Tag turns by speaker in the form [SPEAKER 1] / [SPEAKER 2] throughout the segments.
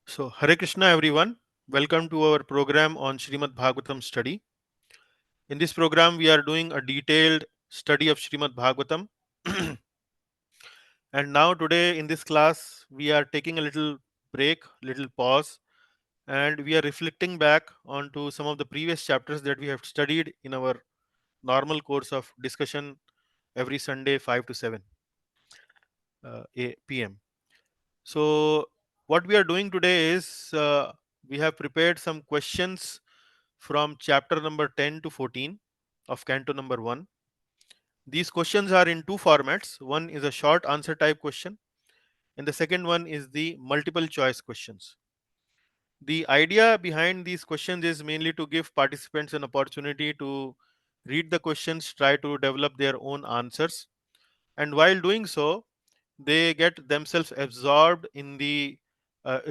[SPEAKER 1] So, Hare Krishna, everyone. Welcome to our program on Srimad Bhagavatam study. In this program, we are doing a detailed study of Srimad Bhagavatam. And now, today in this class, we are taking a little break, little pause, and we are reflecting back onto some of the previous chapters that we have studied in our normal course of discussion every Sunday, 5 to 7 p.m. So, what we are doing today is we have prepared some questions from chapter number 10 to 14 of Canto number 1. These questions are in two formats. One is a short answer type question, and the second one is the multiple choice questions. The idea behind these questions is mainly to give participants an opportunity to read the questions, try to develop their own answers, and while doing so, they get themselves absorbed in the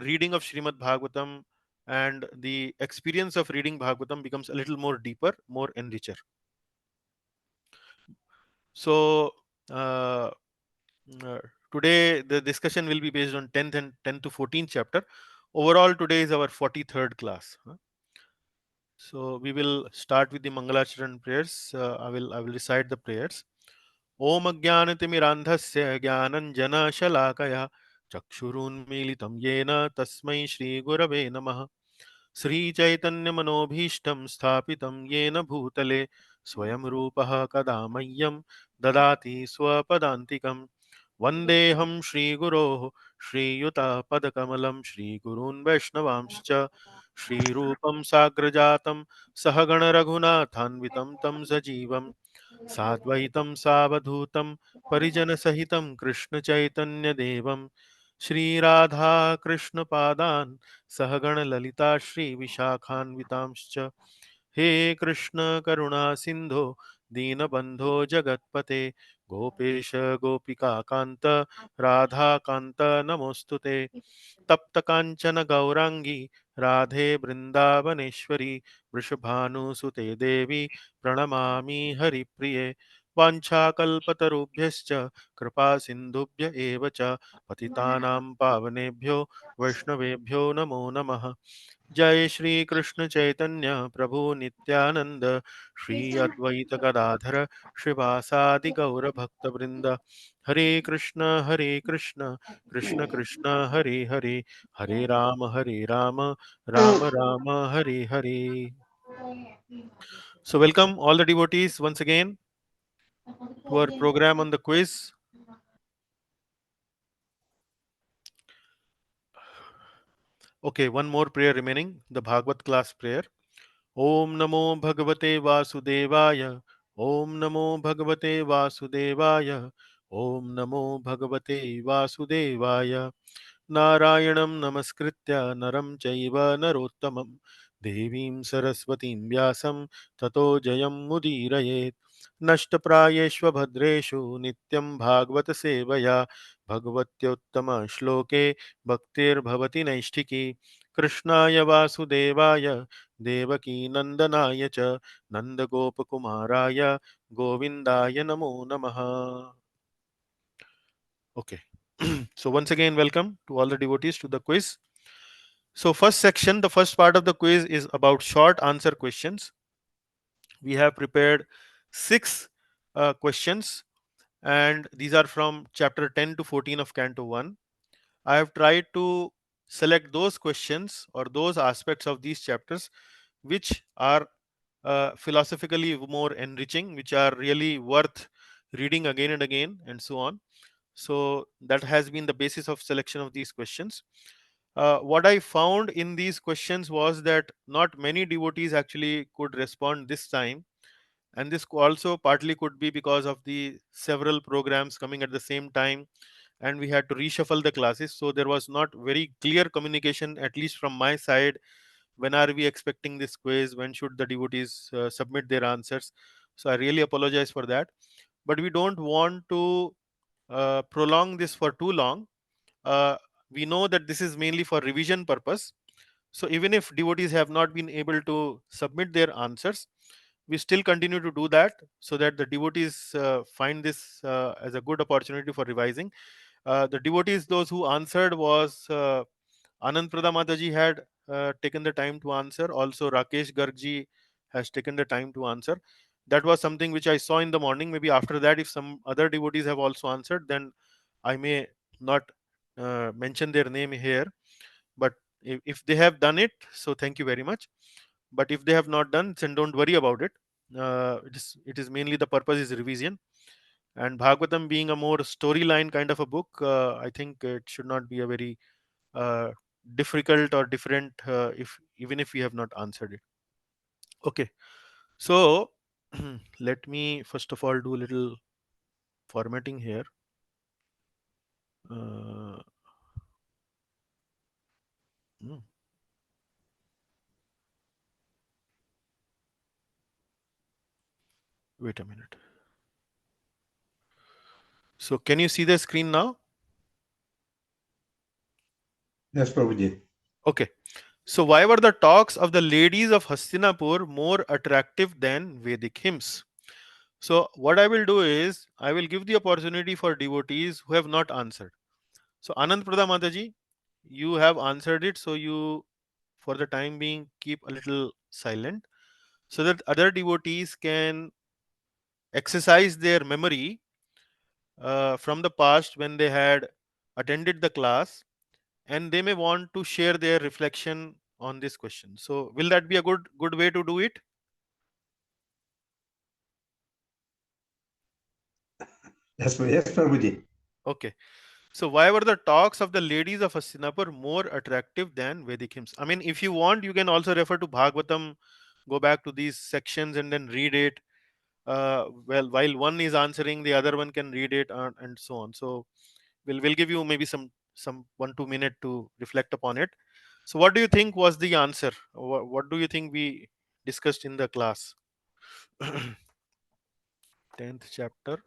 [SPEAKER 1] reading of Srimad Bhagavatam, and the experience of reading Bhagavatam becomes a little more deeper, more enricher. So, uh, uh, today the discussion will be based on 10th and 10 to 14th chapter. Overall, today is our 43rd class. So, we will start with the Mangalacharan prayers. I will recite the prayers. Om Ajnanatimirandhasya Jnananjana Chakshurunmilitam Yena Tasmai Shri Gurave Namah Sri Chaitanya Manobhishtam Sthapitam Yena Bhutale Swayam Rupaha Kadamayyam Dadati Swapadantikam Vandeham Shri Guroh Shri Yuta Padakamalam Shri Gurun Vaishnavamscha Shri Rupam Sagrajatam Sahagana Raghunathanvitam Tam Sajivam साद्वैतं सावधूतं परिजनसहितं कृष्णचैतन्यदेवं श्रीराधाकृष्णपादान् सहगणललिता श्रीविशाखान्वितांश्च हे कृष्ण करुणा सिन्धो दीनबन्धो जगत्पते गोपेश गोपिकान्त राधाकान्त नमोऽस्तुते तप्त कांचन गौरांगी राधे वृंदावनेश्वरी वृषभानुसुते देवी प्रणमामि हरिप्रिये वाञ्छाकल्पतरुभ्यश्च कृपा सिन्धुभ्य एव च पतितानां पावनेभ्यो वैष्णवेभ्यो नमो नमः जय श्री कृष्ण चैतन्य प्रभु नित्यानंद श्री अद्वैत गदाधर श्रीवासादि गौर भक्त वृंद हरे Krishna Krishna Krishna Hare Hare Hare Ram Ram Ram Hare Hare. So welcome all the devotees once again to our program on the quiz. Okay, one more prayer remaining, the Bhagavad class prayer. Om Namo Bhagavate Vasudevaya. Om Namo Bhagavate Vasudevaya. Om Namo Bhagavate Vasudevaya. Narayanam Namaskritya Naram Chaiva Narottamam Devim Saraswatim Vyasam Tato Jayam Mudirayet Nashtaprayeshva Bhadreshu Nityam Bhagavata Sevaya Bhagavatyottama Shloke Bhaktir Bhavati Naishtiki Krishnaya Vasudevaya Devaki Nandanaaya Cha Nandagopakumaraya Govindaya Namo Namaha. Okay. So once again, welcome to all the devotees to the quiz. So first section, the first part of the quiz is about short answer questions. We have prepared six questions, and these are from chapter 10 to 14 of Canto 1. I have tried to select those questions or those aspects of these chapters which are philosophically more enriching, which are really worth reading again and again, and so on. So that has been the basis of selection of these questions. What I found in these questions was that not many devotees actually could respond this time, and this also partly could be because of the several programs coming at the same time, and we had to reshuffle the classes. So there was not very clear communication, at least from my side. When are we expecting this quiz? When should the devotees submit their answers? So I really apologize for that. But we don't want to prolong this for too long. uh, we know that this is mainly for revision purpose, so even if devotees have not been able to submit their answers, we still continue to do that so that the devotees find this as a good opportunity for revising. The devotees, those who answered, was Anand Prada Mataji had taken the time to answer. Also, Rakesh Gargji has taken the time to answer. That was something which I saw in the morning. Maybe after that, if some other devotees have also answered, then I may not mention their name here. But if they have done it, so thank you very much. But if they have not done, then don't worry about it. It is mainly the purpose is revision. And Bhagavatam being a more storyline kind of a book, I think it should not be a very uh, difficult or different if even if we have not answered it. Okay, so let me first of all do a little formatting here. uh, hmm, Wait a minute. So can you see the screen now?
[SPEAKER 2] Yes, Prabhuji.
[SPEAKER 1] Okay, so why were the talks of the ladies of Hastinapur more attractive than Vedic hymns? So what I will do is I will give the opportunity for devotees who have not answered. So Anand Prada Mataji, you have answered it, so you for the time being keep a little silent so that other devotees can exercise their memory from the past when they had attended the class, and they may want to share their reflection on this question. So will that be a good way to do it?
[SPEAKER 2] Yes, Prabhuji.
[SPEAKER 1] Okay, so why were the talks of the ladies of Hastinapur more attractive than Vedic hymns? I mean, if you want, you can also refer to Bhagavatam, go back to these sections and then read it. Well, while one is answering, the other one can read it, and so on. So we'll give you maybe some 1-2 minute to reflect upon it. So what do you think was the answer? What do you think we discussed in the class? 10th chapter,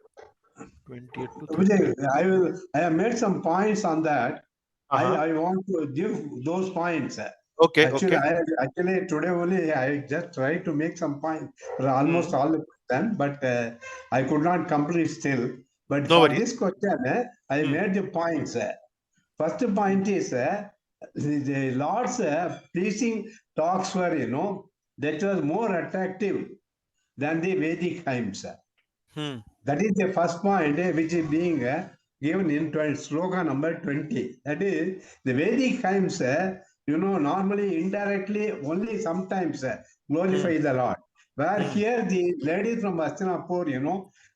[SPEAKER 1] 20th to
[SPEAKER 2] Prabhuji,
[SPEAKER 1] 30th.
[SPEAKER 2] I have made some points on that.
[SPEAKER 1] Uh-huh.
[SPEAKER 2] I want to give those points.
[SPEAKER 1] Okay,
[SPEAKER 2] Actually,
[SPEAKER 1] okay.
[SPEAKER 2] actually today only I just tried to make some points for almost
[SPEAKER 1] Hmm.
[SPEAKER 2] all of them, but I could not complete still. But
[SPEAKER 1] No
[SPEAKER 2] for
[SPEAKER 1] worries.
[SPEAKER 2] this question, I
[SPEAKER 1] Hmm.
[SPEAKER 2] made the points. First
[SPEAKER 1] Hmm.
[SPEAKER 2] point is the Lord's pleasing talks were, that was more attractive than the Vedic hymns.
[SPEAKER 1] Hmm.
[SPEAKER 2] That is the first point, which is being given in sloka number 20. That is, the Vedic hymns, normally indirectly, only sometimes
[SPEAKER 1] Hmm.
[SPEAKER 2] glorify the Lord. Where
[SPEAKER 1] Hmm.
[SPEAKER 2] here the ladies from Hastinapur,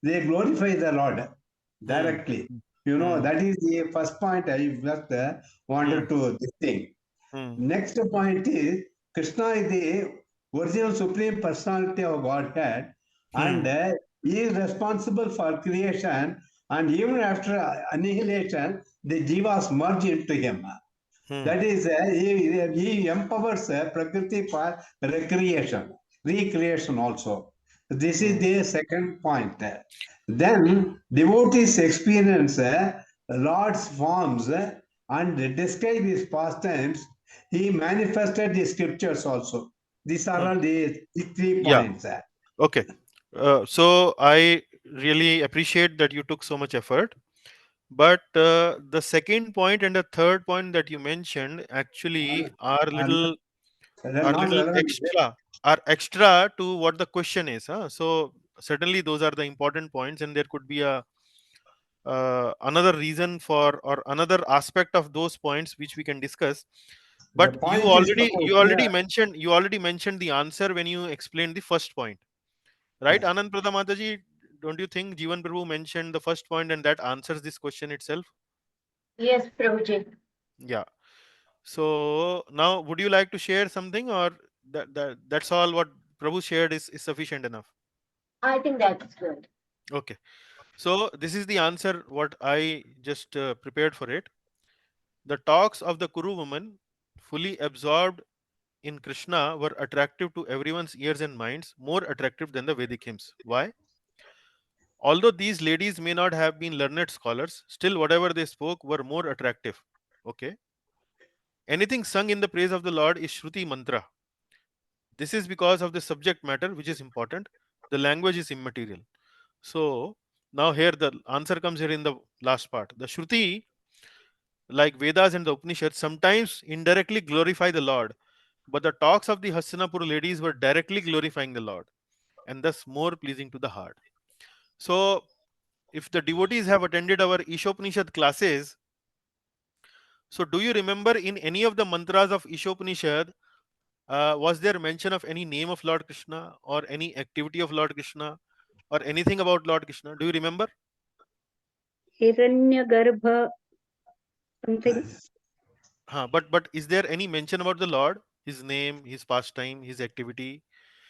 [SPEAKER 2] they glorify the Lord
[SPEAKER 1] Hmm.
[SPEAKER 2] directly.
[SPEAKER 1] Hmm.
[SPEAKER 2] That is the first point I just
[SPEAKER 1] Hmm.
[SPEAKER 2] wanted to this thing.
[SPEAKER 1] Hmm.
[SPEAKER 2] Next point is Krishna is the original supreme personality of Godhead,
[SPEAKER 1] Hmm.
[SPEAKER 2] and he is responsible for creation. And even after annihilation, the jivas merge into him.
[SPEAKER 1] Hmm.
[SPEAKER 2] That is, he empowers Prakriti for recreation also. This is
[SPEAKER 1] Hmm.
[SPEAKER 2] the second point. Then devotees experience Lord's forms and describe his pastimes. He manifested the scriptures also. These are
[SPEAKER 1] Hmm.
[SPEAKER 2] all the 3 points.
[SPEAKER 1] Yeah. Okay. So I really appreciate that you took so much effort. But the second point and the third point that you mentioned actually
[SPEAKER 2] Are
[SPEAKER 1] are
[SPEAKER 2] not
[SPEAKER 1] little
[SPEAKER 2] relevant.
[SPEAKER 1] extra to what the question is. Huh? So certainly those are the important points, and there could be a another reason for or another aspect of those points which we can discuss.
[SPEAKER 2] The
[SPEAKER 1] But
[SPEAKER 2] point is supposed
[SPEAKER 1] you already mentioned the answer when you explained the first point, right?
[SPEAKER 2] yes.
[SPEAKER 1] Anand Pradha Mataji, don't you think Jivan Prabhu mentioned the first point and that answers this question itself?
[SPEAKER 3] Yes, Prabhuji.
[SPEAKER 1] Yeah. So now, would you like to share something, or that's all? What Prabhu shared is sufficient enough.
[SPEAKER 3] I think that's good.
[SPEAKER 1] Okay. So this is the answer. What I just prepared for it. The talks of the Kuru woman, fully absorbed in Krishna, were attractive to everyone's ears and minds, more attractive than the Vedic hymns. Why? Although these ladies may not have been learned scholars, still whatever they spoke were more attractive. Okay. Anything sung in the praise of the Lord is Shruti mantra. This is because of the subject matter, which is important. The language is immaterial. So now here the answer comes here in the last part. The Shruti like Vedas and the Upanishads, sometimes indirectly glorify the Lord, but the talks of the Hastinapur ladies were directly glorifying the Lord and thus more pleasing to the heart. So, if the devotees have attended our Ishopanishad classes, so do you remember in any of the mantras of Ishopanishad, was there mention of any name of Lord Krishna or any activity of Lord Krishna or anything about Lord Krishna? Do you remember?
[SPEAKER 4] Hiranyagarbha something.
[SPEAKER 1] But is there any mention about the Lord, His name, His pastime, His activity?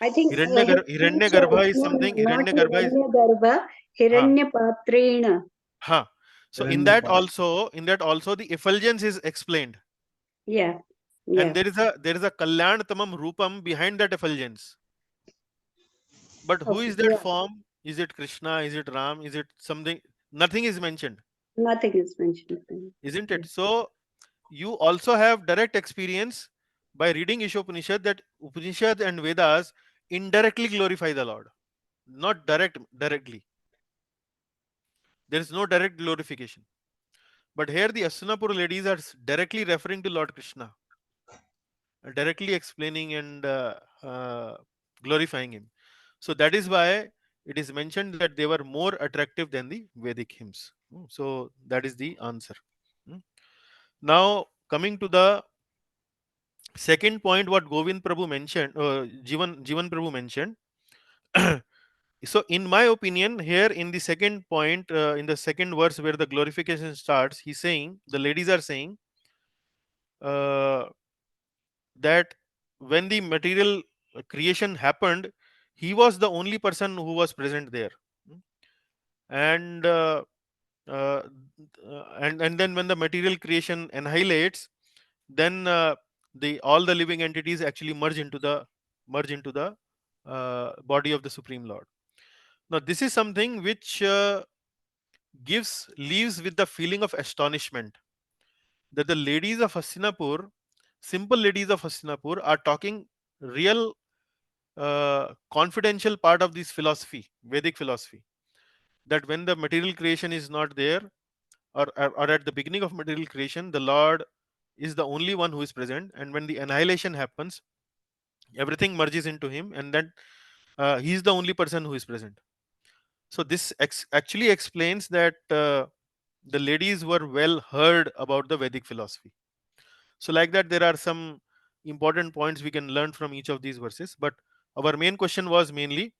[SPEAKER 4] I think his
[SPEAKER 1] Hiranyagarbha is
[SPEAKER 4] no, no,
[SPEAKER 1] something.
[SPEAKER 4] not
[SPEAKER 1] Hiranyagarbha is
[SPEAKER 4] Hiranyagarbha,
[SPEAKER 1] ha
[SPEAKER 4] Hiranyapatrena.
[SPEAKER 1] ha. So
[SPEAKER 2] Hiranyapada.
[SPEAKER 1] in that also the effulgence is explained,
[SPEAKER 4] Yeah,
[SPEAKER 1] and
[SPEAKER 4] yeah.
[SPEAKER 1] there is a Kalyan Tamam Rupam behind that effulgence. But who
[SPEAKER 4] Okay,
[SPEAKER 1] is that
[SPEAKER 4] yeah.
[SPEAKER 1] form? Is it Krishna? Is it Ram? Is it something? Nothing is mentioned,
[SPEAKER 4] Nothing is mentioned.
[SPEAKER 1] isn't
[SPEAKER 4] Yeah.
[SPEAKER 1] it? So you also have direct experience by reading Ishopanishad that Upanishad and Vedas indirectly glorify the Lord, not directly. There is no direct glorification. But here the Astinapur ladies are directly referring to Lord Krishna, directly explaining and glorifying him. So that is why it is mentioned that they were more attractive than the Vedic hymns. So that is the answer. Mm. Now coming to the second point, what Govind Prabhu mentioned, Jivan Prabhu mentioned. So in my opinion, here in the second point, in the second verse where the glorification starts, he's saying, the ladies are saying uh, that when the material creation happened, he was the only person who was present there. Mm. And uh, and then when the material creation annihilates, then the all the living entities actually merge into the body of the Supreme Lord. Now this is something which gives leaves with the feeling of astonishment that the ladies of Hastinapur, simple ladies of Hastinapur, are talking real confidential part of this philosophy, Vedic philosophy, that when the material creation is not there, or at the beginning of material creation, the Lord is the only one who is present, and when the annihilation happens, everything merges into Him, and then He is the only person who is present. So this actually explains that the ladies were well heard about the Vedic philosophy. So like that, there are some important points we can learn from each of these verses. But our main question was mainly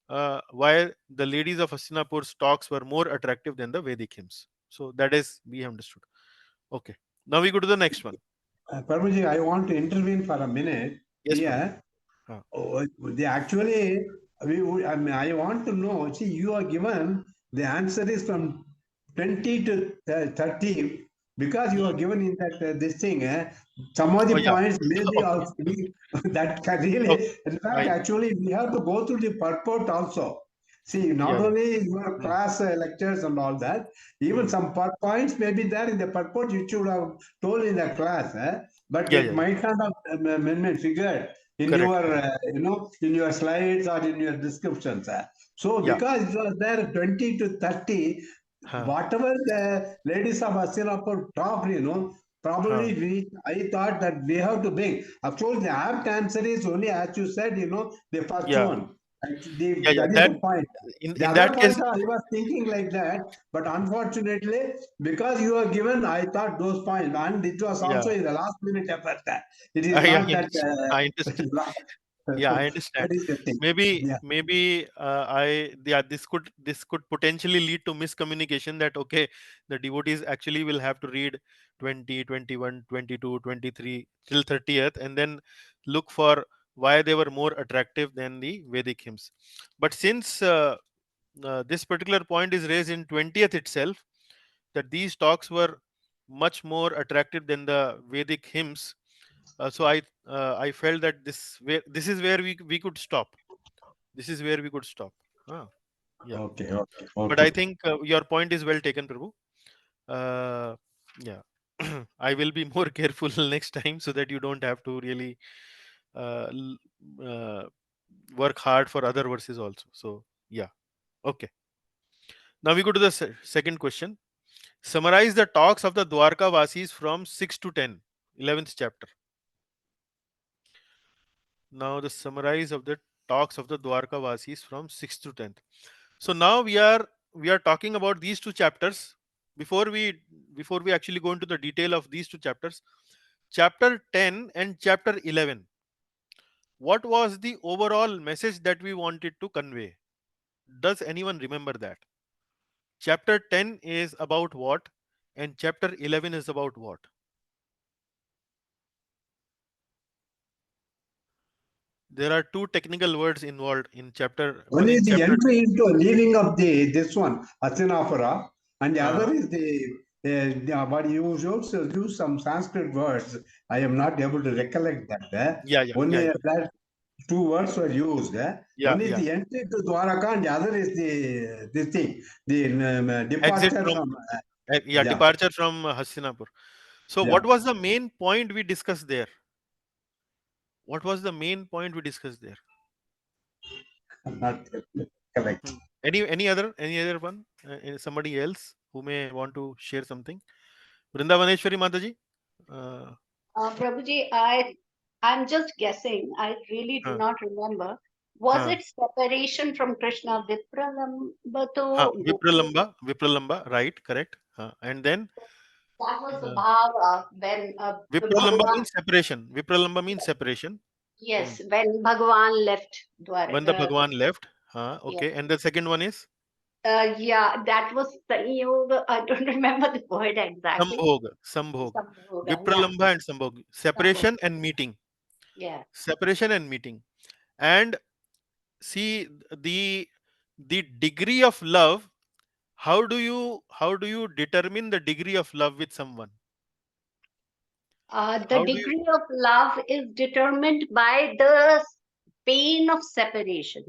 [SPEAKER 1] why the ladies of Hastinapur's talks were more attractive than the Vedic hymns. So that is we have understood. Okay. Now we go to the next one.
[SPEAKER 2] Prabhuji, I want to intervene for a minute
[SPEAKER 1] Yes, Prabhu.
[SPEAKER 2] here. They actually, I mean, I want to know. See, you are given the answer is from 20 to 30 because you are
[SPEAKER 1] Hmm.
[SPEAKER 2] given in that this thing. Some of
[SPEAKER 1] Oh
[SPEAKER 2] the
[SPEAKER 1] yeah.
[SPEAKER 2] points maybe
[SPEAKER 1] Okay.
[SPEAKER 2] also that can really.
[SPEAKER 1] Okay.
[SPEAKER 2] In fact,
[SPEAKER 1] I
[SPEAKER 2] actually, we have to go through the purport also. See,
[SPEAKER 1] yeah
[SPEAKER 2] not
[SPEAKER 1] yeah.
[SPEAKER 2] only your
[SPEAKER 1] Hmm.
[SPEAKER 2] class lectures and all that, even
[SPEAKER 1] Hmm.
[SPEAKER 2] some points may be there in the purport you should have told in the class. But
[SPEAKER 1] Yeah
[SPEAKER 2] it
[SPEAKER 1] yeah yeah.
[SPEAKER 2] might not have been figured in
[SPEAKER 1] Correct.
[SPEAKER 2] your
[SPEAKER 1] Correct.
[SPEAKER 2] in your slides or in your descriptions. So
[SPEAKER 1] Yeah.
[SPEAKER 2] because it was there 20 to 30,
[SPEAKER 1] Huh.
[SPEAKER 2] whatever the ladies of Hastinapur talked,
[SPEAKER 1] Huh.
[SPEAKER 2] probably I thought that we have to bring. Of course, the apt answer is only as you said, the first
[SPEAKER 1] Yeah.
[SPEAKER 2] one.
[SPEAKER 1] Yeah yeah.
[SPEAKER 2] That is
[SPEAKER 1] That
[SPEAKER 2] the point. The
[SPEAKER 1] in
[SPEAKER 2] other
[SPEAKER 1] that case.
[SPEAKER 2] point I was thinking like that, but unfortunately, because you are given, I thought those points, and it was also
[SPEAKER 1] Yeah.
[SPEAKER 2] in the last minute effort. It is
[SPEAKER 1] I
[SPEAKER 2] not that.
[SPEAKER 1] understand. I understand. Yeah, I
[SPEAKER 2] That
[SPEAKER 1] understand.
[SPEAKER 2] is the thing.
[SPEAKER 1] Maybe
[SPEAKER 2] Yeah.
[SPEAKER 1] maybe I yeah, this could potentially lead to miscommunication that okay, the devotees actually will have to read 20, 21, 22, 23 till 30th and then look for why they were more attractive than the Vedic hymns. But since this particular point is raised in 20th itself, that these talks were much more attractive than the Vedic hymns, so I felt that this is where we could stop. This is where we could stop. Ah, yeah.
[SPEAKER 2] Okay. Okay.
[SPEAKER 1] But I
[SPEAKER 2] Okay.
[SPEAKER 1] think your point is well taken, Prabhu. Uh, yeah. I will be more careful next time so that you don't have to really uh, l- uh, work hard for other verses also. So yeah. Okay. Now we go to the second question. Summarize the talks of the Dwarka Vasis from 6 to 10, 11th chapter. Now the summarize of the talks of the Dwarka Vasis from 6th to 10th. So now we are talking about these two chapters. Before we actually go into the detail of these two chapters, chapter 10 and chapter 11. What was the overall message that we wanted to convey? Does anyone remember that? Chapter 10 is about what, and chapter 11 is about what? There are two technical words involved in chapter
[SPEAKER 2] One
[SPEAKER 1] one
[SPEAKER 2] is
[SPEAKER 1] in
[SPEAKER 2] the
[SPEAKER 1] chapter.
[SPEAKER 2] entry into leaving of this one, Hastinapura, and the
[SPEAKER 1] Uh,
[SPEAKER 2] other is what you also use some Sanskrit words. I am not able to recollect that.
[SPEAKER 1] yeah, yeah, yeah,
[SPEAKER 2] Only
[SPEAKER 1] yeah,
[SPEAKER 2] that two words were used.
[SPEAKER 1] yeah,
[SPEAKER 2] One is
[SPEAKER 1] yeah.
[SPEAKER 2] the entry to Dwaraka, and the other is this thing, the
[SPEAKER 1] Exit
[SPEAKER 2] departure
[SPEAKER 1] from,
[SPEAKER 2] from.
[SPEAKER 1] yeah,
[SPEAKER 2] Yeah,
[SPEAKER 1] departure from Hastinapur. So what
[SPEAKER 2] yeah,
[SPEAKER 1] was the main point we discussed there? What was the main point we discussed there?
[SPEAKER 2] not correct.
[SPEAKER 1] Hmm. Any other one? Somebody else who may want to share something? Vrindavaneshwari Mataji. Uh,
[SPEAKER 4] Prabhuji, I'm just guessing. I really do
[SPEAKER 1] huh,
[SPEAKER 4] not remember. Was
[SPEAKER 1] huh,
[SPEAKER 4] it separation from Krishna
[SPEAKER 1] huh.
[SPEAKER 4] Vipralambato Gopal?
[SPEAKER 1] Vipralamba, right? Correct. And then
[SPEAKER 4] That was the
[SPEAKER 1] uh,
[SPEAKER 4] bhava when
[SPEAKER 1] Vipralamba
[SPEAKER 4] Bhagavan,
[SPEAKER 1] means separation. Vipralamba means separation. Hmm.
[SPEAKER 4] yes, when Bhagavan left
[SPEAKER 1] When the
[SPEAKER 4] Dwaraka.
[SPEAKER 1] Bhagwan left.
[SPEAKER 4] Yeah.
[SPEAKER 1] Okay. And the second one is
[SPEAKER 4] Yeah, that was Yoga. I don't remember the word exactly.
[SPEAKER 1] Sambhog. Sambhog.
[SPEAKER 4] Sambhoga, yeah.
[SPEAKER 1] Vipralamba and Sambhog.
[SPEAKER 4] Sambhoga,
[SPEAKER 1] Separation and meeting.
[SPEAKER 4] yeah.
[SPEAKER 1] Separation and meeting. And see the degree of love. How do you determine the degree of love with someone?
[SPEAKER 4] The
[SPEAKER 1] How do you
[SPEAKER 4] degree of love is determined by the pain of separation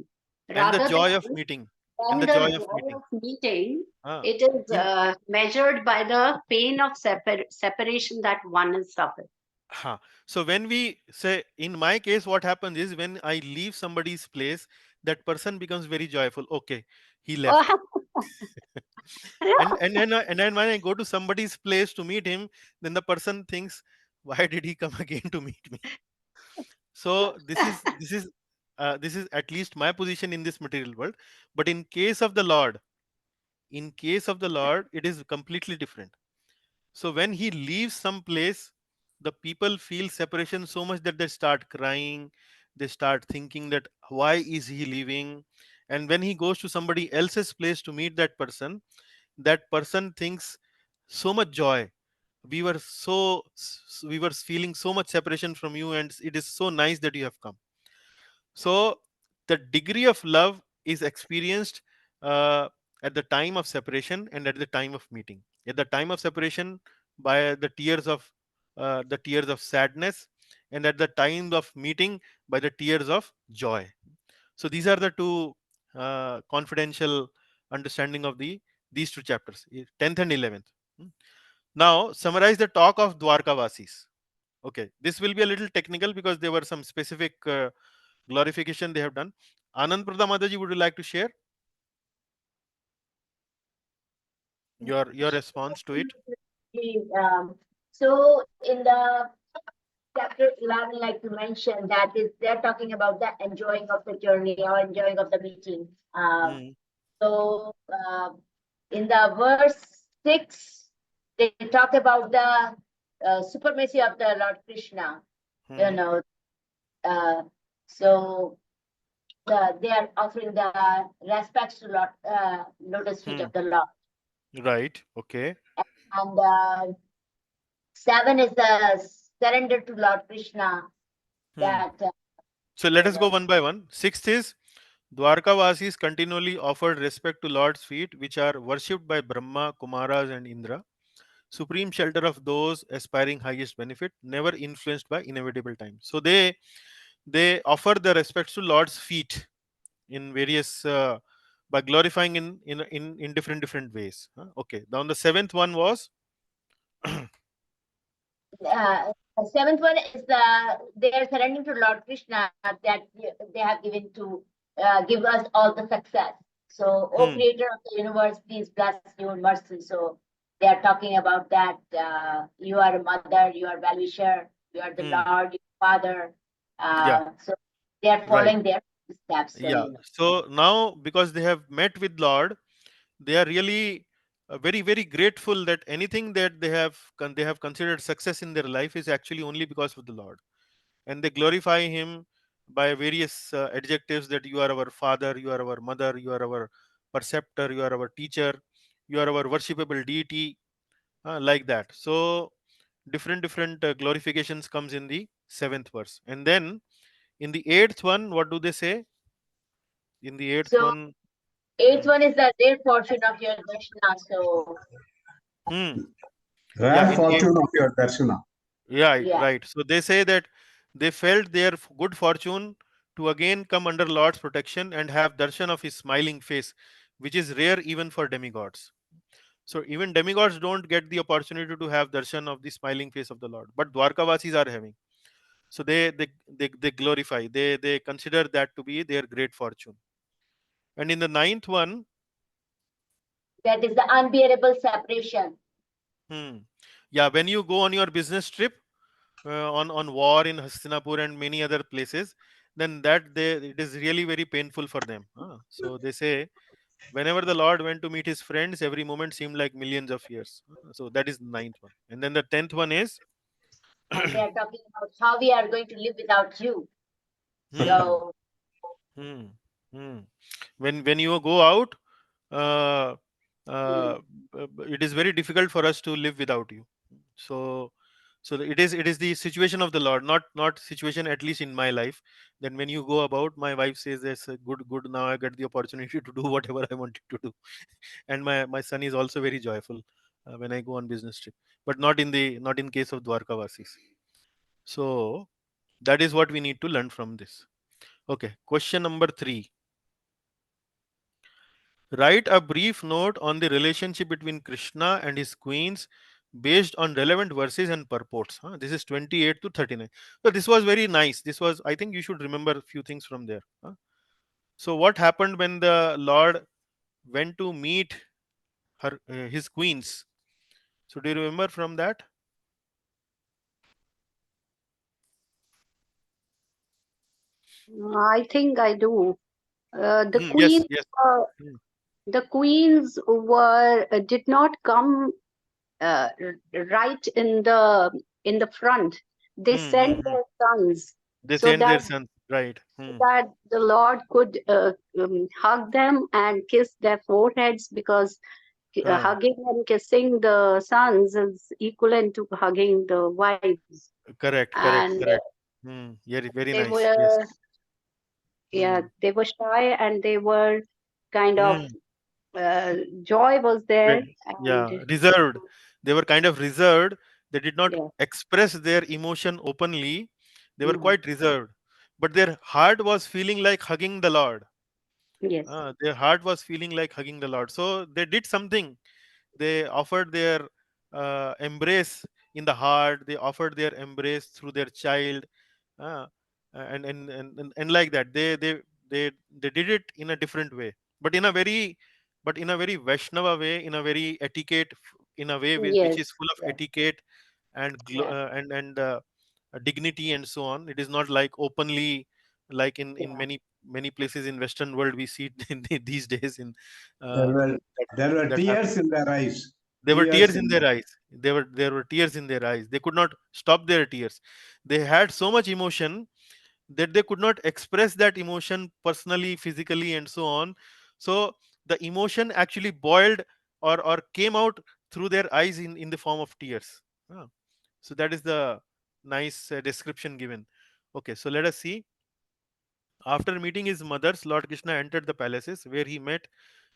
[SPEAKER 1] and the
[SPEAKER 4] rather
[SPEAKER 1] joy of
[SPEAKER 4] than
[SPEAKER 1] meeting and
[SPEAKER 4] when
[SPEAKER 1] the
[SPEAKER 4] the
[SPEAKER 1] joy of
[SPEAKER 4] joy
[SPEAKER 1] meeting.
[SPEAKER 4] of meeting.
[SPEAKER 1] Ah,
[SPEAKER 4] It is
[SPEAKER 1] in
[SPEAKER 4] measured by the pain of separation that one is suffering.
[SPEAKER 1] huh. So when we say, in my case, what happens is when I leave somebody's place, that person becomes very joyful. Okay, he left. And then when I go to somebody's place to meet him, then the person thinks, why did he come again to meet me? So this is at least my position in this material world. But in case of the Lord, it is completely different. So when he leaves some place, the people feel separation so much that they start crying, they start thinking that why is he leaving? And when he goes to somebody else's place to meet that person thinks so much joy. We were feeling so much separation from you, and it is so nice that you have come. So the degree of love is experienced uh, at the time of separation and at the time of meeting. At the time of separation, by the tears of sadness, and at the time of meeting, by the tears of joy. So these are the two confidential understanding of these two chapters, 10th and 11th. Hmm. Now summarize the talk of Dwarka Vasis. Okay, this will be a little technical because there were some specific glorification they have done. Anand Pradamadaji, would you like to share your response to it?
[SPEAKER 3] Please, so in the chapter 11, like you mentioned, that is, they're talking about the enjoying of the journey or enjoying of the meeting.
[SPEAKER 1] Hmm.
[SPEAKER 3] So in the verse 6, they talk about the supremacy of the Lord Krishna. You
[SPEAKER 1] Hmm.
[SPEAKER 3] know, uh, so they are offering the respects to Lord, lotus feet
[SPEAKER 1] Hmm.
[SPEAKER 3] of the Lord.
[SPEAKER 1] Right. Okay.
[SPEAKER 3] And 7 is the surrender to Lord Krishna.
[SPEAKER 1] Hmm.
[SPEAKER 3] That
[SPEAKER 1] So let us go one by one. Sixth is Dwarka Vasis continually offered respect to Lord's feet, which are worshipped by Brahma, Kumaras, and Indra, supreme shelter of those aspiring highest benefit, never influenced by inevitable time. So they offer the respects to Lord's feet in various by glorifying in different ways. Okay. Now the seventh one was
[SPEAKER 3] the seventh one is they are surrendering to Lord Krishna that they have given to give us all the success. So, O
[SPEAKER 1] hmm,
[SPEAKER 3] Creator of the universe, please bless you in mercy. So they are talking about that you are a mother, you are well-wisher, you are the
[SPEAKER 1] Hmm.
[SPEAKER 3] Lord, your father.
[SPEAKER 1] Yeah.
[SPEAKER 3] So they are
[SPEAKER 1] Right.
[SPEAKER 3] following their steps. So
[SPEAKER 1] Yeah. So now, because they have met with Lord, they are really very very grateful that anything that they have considered success in their life is actually only because of the Lord, and they glorify Him by various adjectives, that you are our father, you are our mother, you are our preceptor, you are our teacher, you are our worshipable deity, like that. So different glorifications comes in the seventh verse. And then in the eighth one, what do they say in the eighth
[SPEAKER 3] so
[SPEAKER 1] one?
[SPEAKER 3] eighth
[SPEAKER 1] Hmm.
[SPEAKER 3] one is the rare fortune of your Krishna. So
[SPEAKER 1] Hmm. Yeah,
[SPEAKER 2] Rare
[SPEAKER 1] in eight.
[SPEAKER 2] fortune of your darshana.
[SPEAKER 1] Yeah,
[SPEAKER 3] yeah,
[SPEAKER 1] right. So they say that they felt their good fortune to again come under Lord's protection and have darshan of His smiling face, which is rare even for demigods. So even demigods don't get the opportunity to have darshan of the smiling face of the Lord, but Dwarkavasis are having. So they glorify, they consider that to be their great fortune. And in the ninth one,
[SPEAKER 3] that is the unbearable separation.
[SPEAKER 1] hmm, yeah, when you go on your business trip, on war in Hastinapur and many other places, then it is really very painful for them. So they say whenever the Lord went to meet His friends, every moment seemed like millions of years. So that is the ninth one. And then the tenth one is,
[SPEAKER 3] And they are talking about how we are going to live without you.
[SPEAKER 1] hmm,
[SPEAKER 3] So
[SPEAKER 1] hmm, hmm. When you go out, uh,
[SPEAKER 3] mm,
[SPEAKER 1] uh, it is very difficult for us to live without you. So it is the situation of the Lord, not situation, at least in my life. Then when you go about, my wife says, "Yes, good. Now I get the opportunity to do whatever I wanted to do," and my son is also very joyful when I go on business trip. But not in case of Dwarkavasis. So that is what we need to learn from this. Okay, question number 3. Write a brief note on the relationship between Krishna and his queens based on relevant verses and purports. This is 28 to 39. So this was very nice. This was, I think you should remember a few things from there. So what happened when the Lord went to meet his queens? So do you remember from that?
[SPEAKER 4] I think I do. The
[SPEAKER 1] Yes,
[SPEAKER 4] queen,
[SPEAKER 1] yes.
[SPEAKER 4] uh,
[SPEAKER 1] Hmm,
[SPEAKER 4] the queens were did not come right in the front. They sent
[SPEAKER 1] hmm.
[SPEAKER 4] their sons
[SPEAKER 1] They
[SPEAKER 4] so
[SPEAKER 1] sent their
[SPEAKER 4] that
[SPEAKER 1] sons, right?
[SPEAKER 4] the Lord could hug them and kiss their foreheads, because
[SPEAKER 1] Uh,
[SPEAKER 4] hugging and kissing the sons is equivalent to hugging the wives.
[SPEAKER 1] correct,
[SPEAKER 4] And
[SPEAKER 1] correct, correct. Very, very
[SPEAKER 4] they
[SPEAKER 1] nice. Yes.
[SPEAKER 4] were, yeah,
[SPEAKER 1] Hmm.
[SPEAKER 4] they were shy, and they were kind of
[SPEAKER 1] Hmm.
[SPEAKER 4] uh, joy was there, and
[SPEAKER 1] Yeah, reserved. They were kind of reserved. They did not
[SPEAKER 4] yeah,
[SPEAKER 1] express their emotion openly. They were
[SPEAKER 4] mhm,
[SPEAKER 1] quite reserved, but their heart was feeling like hugging the Lord.
[SPEAKER 4] yes,
[SPEAKER 1] Their heart was feeling like hugging the Lord. So they did something. They offered their embrace in the heart. They offered their embrace through their child, uh, and like that. They did it in a different way, but in a very Vaishnava way, in a very etiquette, in a way which is
[SPEAKER 4] yes,
[SPEAKER 1] full of
[SPEAKER 4] yeah,
[SPEAKER 1] etiquette and
[SPEAKER 4] yeah,
[SPEAKER 1] dignity and so on. It is not like openly, like in
[SPEAKER 4] yeah,
[SPEAKER 1] many places in Western world we see it in these days in
[SPEAKER 2] There
[SPEAKER 1] uh,
[SPEAKER 2] were,
[SPEAKER 1] that,
[SPEAKER 2] there were
[SPEAKER 1] that happens.
[SPEAKER 2] tears in their eyes.
[SPEAKER 1] There were
[SPEAKER 2] Tears
[SPEAKER 1] tears in
[SPEAKER 2] in
[SPEAKER 1] their eyes. There were tears in their eyes. They could not stop their tears. They had so much emotion that they could not express that emotion personally, physically, and so on. So the emotion actually boiled, or came out through their eyes in the form of tears. Ah, so that is the nice description given. Okay, so let us see. After meeting his mothers, Lord Krishna entered the palaces where he met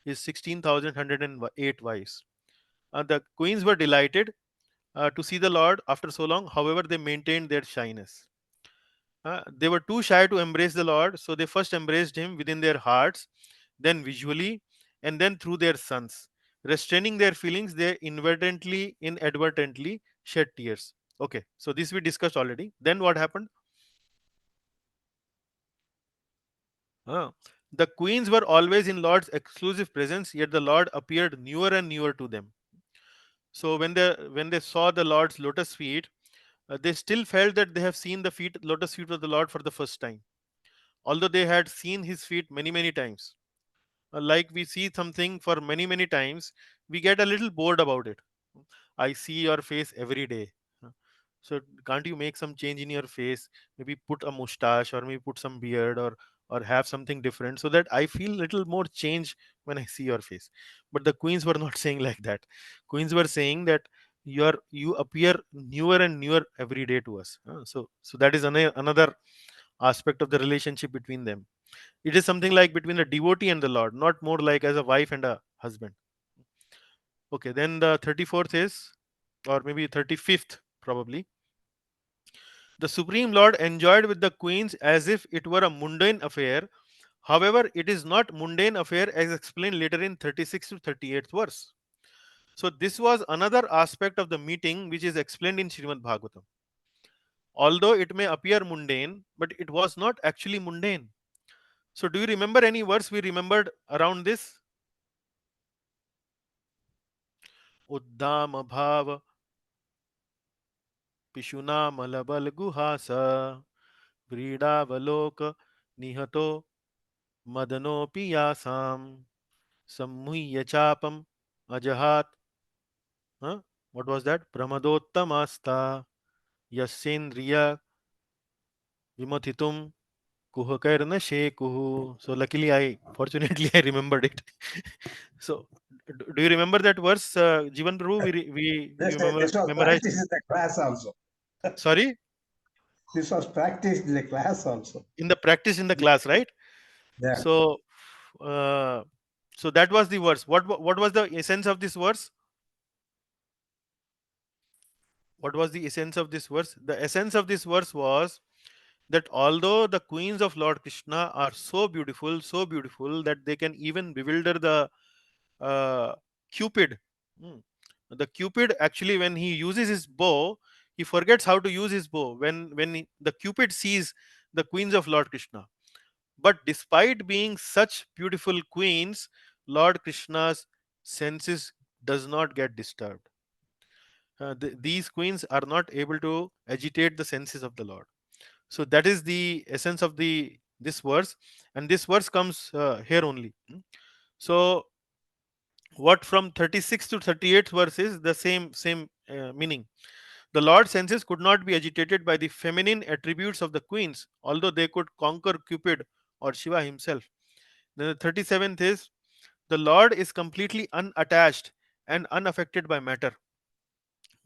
[SPEAKER 1] his 16,108 wives. The queens were delighted to see the Lord after so long. However, they maintained their shyness. They were too shy to embrace the Lord, so they first embraced him within their hearts, then visually, and then through their sons. Restraining their feelings, they inadvertently shed tears. Okay, so this we discussed already. Then what happened? Uh, the queens were always in Lord's exclusive presence, yet the Lord appeared newer and newer to them. So when they saw the Lord's lotus feet, they still felt that they have seen the lotus feet of the Lord for the first time, although they had seen his feet many many times. Like we see something for many many times, we get a little bored about it. I see your face every day. Uh, so can't you make some change in your face, maybe put a mustache or maybe put some beard, or have something different so that I feel little more change when I see your face? But the queens were not saying like that. Queens were saying that you appear newer and newer every day to us. So that is another aspect of the relationship between them. It is something like between a devotee and the Lord, not more like as a wife and a husband. Okay, then the 34th is, or maybe 35th probably. The Supreme Lord enjoyed with the queens as if it were a mundane affair. However, it is not mundane affair as explained later in 36 to 38th verse. So this was another aspect of the meeting which is explained in Srimad Bhagavatam. Although it may appear mundane, but it was not actually mundane. So do you remember any verse we remembered around this? Uddam bhav पिशुना मलबल गुहास व्रीडावलोक निहतो मदनोऽपि यासाम सम्मुह्य चापम अजहात. Huh? What was that? Pramadottamasta yasendriya vimothitum kuhakarna shekuhu. So luckily fortunately I remembered it. So do you remember that verse, Jivan Prabhu? We
[SPEAKER 2] This was
[SPEAKER 1] memorized.
[SPEAKER 2] practiced in the class also.
[SPEAKER 1] Sorry,
[SPEAKER 2] This was practiced in the class also.
[SPEAKER 1] in the practice in the class, right?
[SPEAKER 2] Yeah.
[SPEAKER 1] So, uh, so that was the verse. What was the essence of this verse? What was the essence of this verse? The essence of this verse was that although the queens of Lord Krishna are so beautiful that they can even bewilder the uh, Cupid. Hmm. The Cupid actually, when he uses his bow, he forgets how to use his bow. The Cupid sees the queens of Lord Krishna, but despite being such beautiful queens, Lord Krishna's senses does not get disturbed. These queens are not able to agitate the senses of the Lord. So that is the essence of the this verse, and this verse comes here only. So what from 36 to 38 verses, the same meaning. The Lord's senses could not be agitated by the feminine attributes of the queens, although they could conquer Cupid or Shiva himself. Then the 37th is, the Lord is completely unattached and unaffected by matter,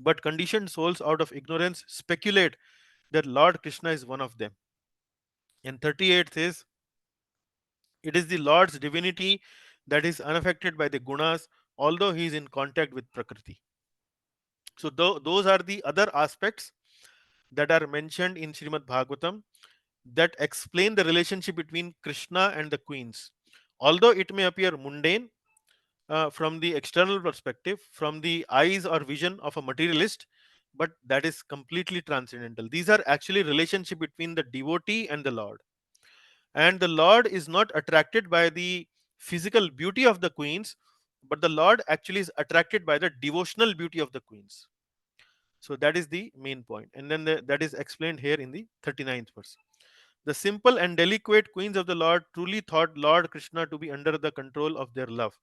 [SPEAKER 1] but conditioned souls out of ignorance speculate that Lord Krishna is one of them. And 38th is, it is the Lord's divinity that is unaffected by the gunas, although he is in contact with Prakriti. So those are the other aspects that are mentioned in Srimad Bhagavatam that explain the relationship between Krishna and the queens. Although it may appear mundane from the external perspective, from the eyes or vision of a materialist, but that is completely transcendental. These are actually relationship between the devotee and the Lord. And the Lord is not attracted by the physical beauty of the queens, but the Lord actually is attracted by the devotional beauty of the queens. So that is the main point. And then that is explained here in the 39th verse. The simple and delicate queens of the Lord truly thought Lord Krishna to be under the control of their love.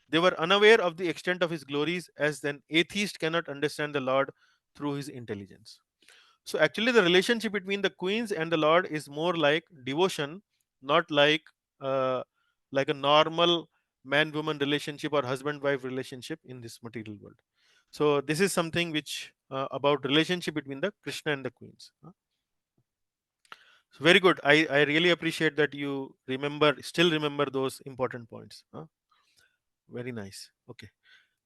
[SPEAKER 1] They were unaware of the extent of his glories, as an atheist cannot understand the Lord through his intelligence. So actually, the relationship between the queens and the Lord is more like devotion, not uh, like a normal man-woman relationship or husband-wife relationship in this material world. So this is something which about relationship between the Krishna and the queens. So very good. I really appreciate that you still remember those important points. Very nice. Okay.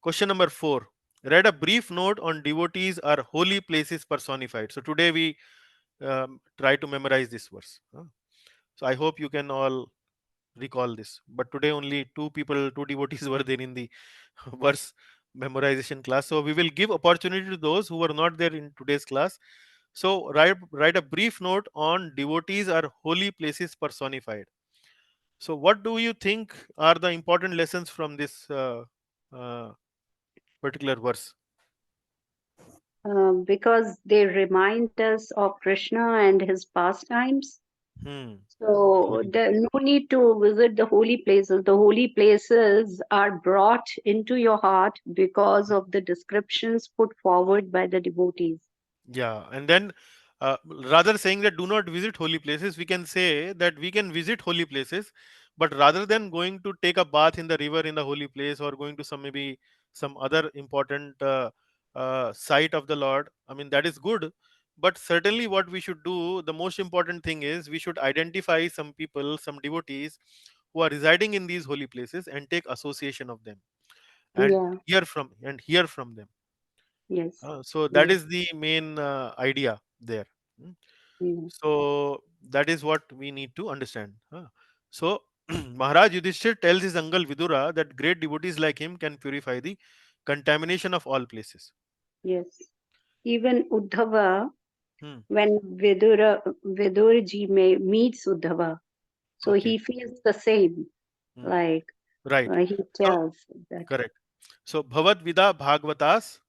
[SPEAKER 1] Question number 4. Read a brief note on devotees are holy places personified. So today we try to memorize this verse. So I hope you can all recall this. But today only two devotees were there in the verse memorization class. So we will give opportunity to those who were not there in today's class. So write a brief note on devotees are holy places personified. So what do you think are the important lessons from this uh, particular verse?
[SPEAKER 4] because they remind us of Krishna and his pastimes.
[SPEAKER 1] Hmm.
[SPEAKER 4] So
[SPEAKER 1] Very good.
[SPEAKER 4] there no need to visit the holy places. The holy places are brought into your heart because of the descriptions put forward by the devotees.
[SPEAKER 1] Yeah, and then rather saying that do not visit holy places, we can say that we can visit holy places, but rather than going to take a bath in the river in the holy place, or going to some maybe some other important site of the Lord, I mean that is good. But certainly, what we should do, the most important thing is we should identify some people, some devotees who are residing in these holy places and take association of them and
[SPEAKER 4] Yeah,
[SPEAKER 1] hear from them.
[SPEAKER 4] yes,
[SPEAKER 1] So that
[SPEAKER 4] yes,
[SPEAKER 1] is the main idea there. Mm.
[SPEAKER 4] yes,
[SPEAKER 1] So that is what we need to understand. So Maharaj Yudhishthir tells his uncle Vidura that great devotees like him can purify the contamination of all places.
[SPEAKER 4] yes. Even Uddhava,
[SPEAKER 1] Hmm.
[SPEAKER 4] when Vidurji meets Uddhava, so
[SPEAKER 1] Okay.
[SPEAKER 4] he feels the same,
[SPEAKER 1] Hmm.
[SPEAKER 4] like
[SPEAKER 1] Right.
[SPEAKER 4] he
[SPEAKER 1] So
[SPEAKER 4] tells that.
[SPEAKER 1] correct. So Bhavad Vida Bhagavatas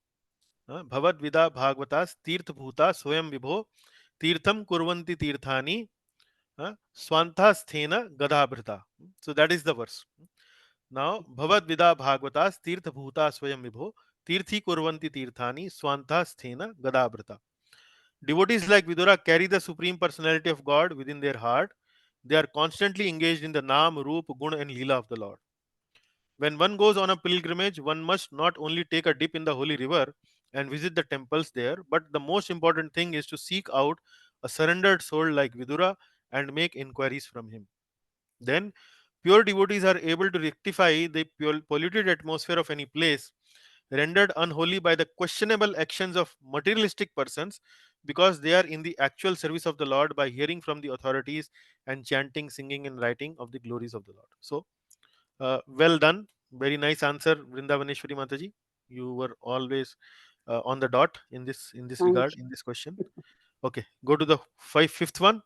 [SPEAKER 1] Tirth Bhuta Swayam Vibho Tirtham Kurvanti Tirthani Swantha Sthena Gadabhrita. So that is the verse. Now, Bhavad Vida Bhagavatas Tirtha Bhuta Swayam Vibho Tirthi Kurvanti Tirthani Swantha Sthena Gadabhrita. Devotees like Vidura carry the Supreme Personality of God within their heart. They are constantly engaged in the Nam, Roop, Gun, and Leela of the Lord. When one goes on a pilgrimage, one must not only take a dip in the holy river and visit the temples there, but the most important thing is to seek out a surrendered soul like Vidura and make inquiries from him. Then, pure devotees are able to rectify the polluted atmosphere of any place rendered unholy by the questionable actions of materialistic persons, because they are in the actual service of the Lord by hearing from the authorities and chanting, singing, and writing of the glories of the Lord. So, well done. Very nice answer, Vrindavaneshwari Mataji. You were always on the dot in this
[SPEAKER 4] Thank
[SPEAKER 1] regard in this question. Okay, go to the fifth one.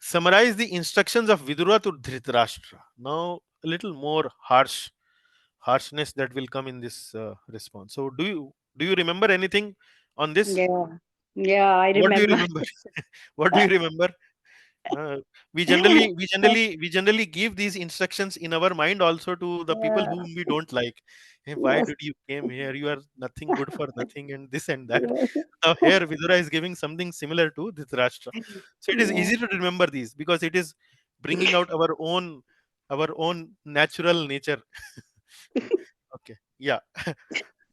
[SPEAKER 1] Summarize the instructions of Vidura to Dhritarashtra. Now, a little more harshness that will come in this response. So, do you remember anything on this?
[SPEAKER 4] you. Yeah, yeah, I
[SPEAKER 1] What do you
[SPEAKER 4] remember.
[SPEAKER 1] remember? What do you remember? Uh, we generally give these instructions in our mind also to the people
[SPEAKER 4] Yeah,
[SPEAKER 1] whom we don't like. Hey, why
[SPEAKER 4] yes,
[SPEAKER 1] did you came here? You are nothing good for nothing, and this and that.
[SPEAKER 4] yes,
[SPEAKER 1] Now here Vidura is giving something similar to Dhritarashtra. So it is
[SPEAKER 4] yeah,
[SPEAKER 1] easy to remember these because it is bringing out our own natural nature. Okay, yeah.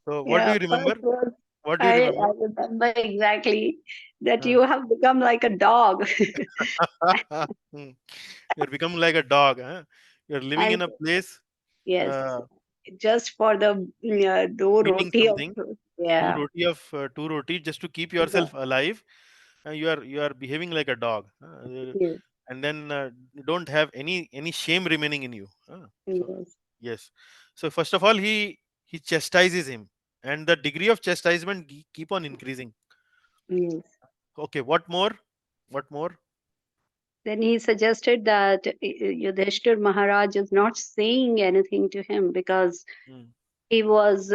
[SPEAKER 1] So what do
[SPEAKER 4] yeah.
[SPEAKER 1] you remember?
[SPEAKER 4] First was
[SPEAKER 1] What do you remember?
[SPEAKER 4] I remember exactly that
[SPEAKER 1] Uh,
[SPEAKER 4] you have become like a dog,
[SPEAKER 1] hmm. You're becoming like a dog. Huh? You're living
[SPEAKER 4] and
[SPEAKER 1] in a place,
[SPEAKER 4] yes,
[SPEAKER 1] uh,
[SPEAKER 4] just for the do
[SPEAKER 1] eating
[SPEAKER 4] roti of
[SPEAKER 1] something, two
[SPEAKER 4] yeah,
[SPEAKER 1] roti of two roti just to keep
[SPEAKER 4] yeah,
[SPEAKER 1] yourself alive. You are behaving like a dog,
[SPEAKER 4] yes,
[SPEAKER 1] and then you don't have any shame remaining in you. So
[SPEAKER 4] yes,
[SPEAKER 1] yes. So first of all, he chastises him, and the degree of chastisement keep on increasing.
[SPEAKER 4] yes.
[SPEAKER 1] Okay, what more? What more?
[SPEAKER 4] Then he suggested that Yudhishthir Maharaj is not saying anything to him because
[SPEAKER 1] Hmm.
[SPEAKER 4] he was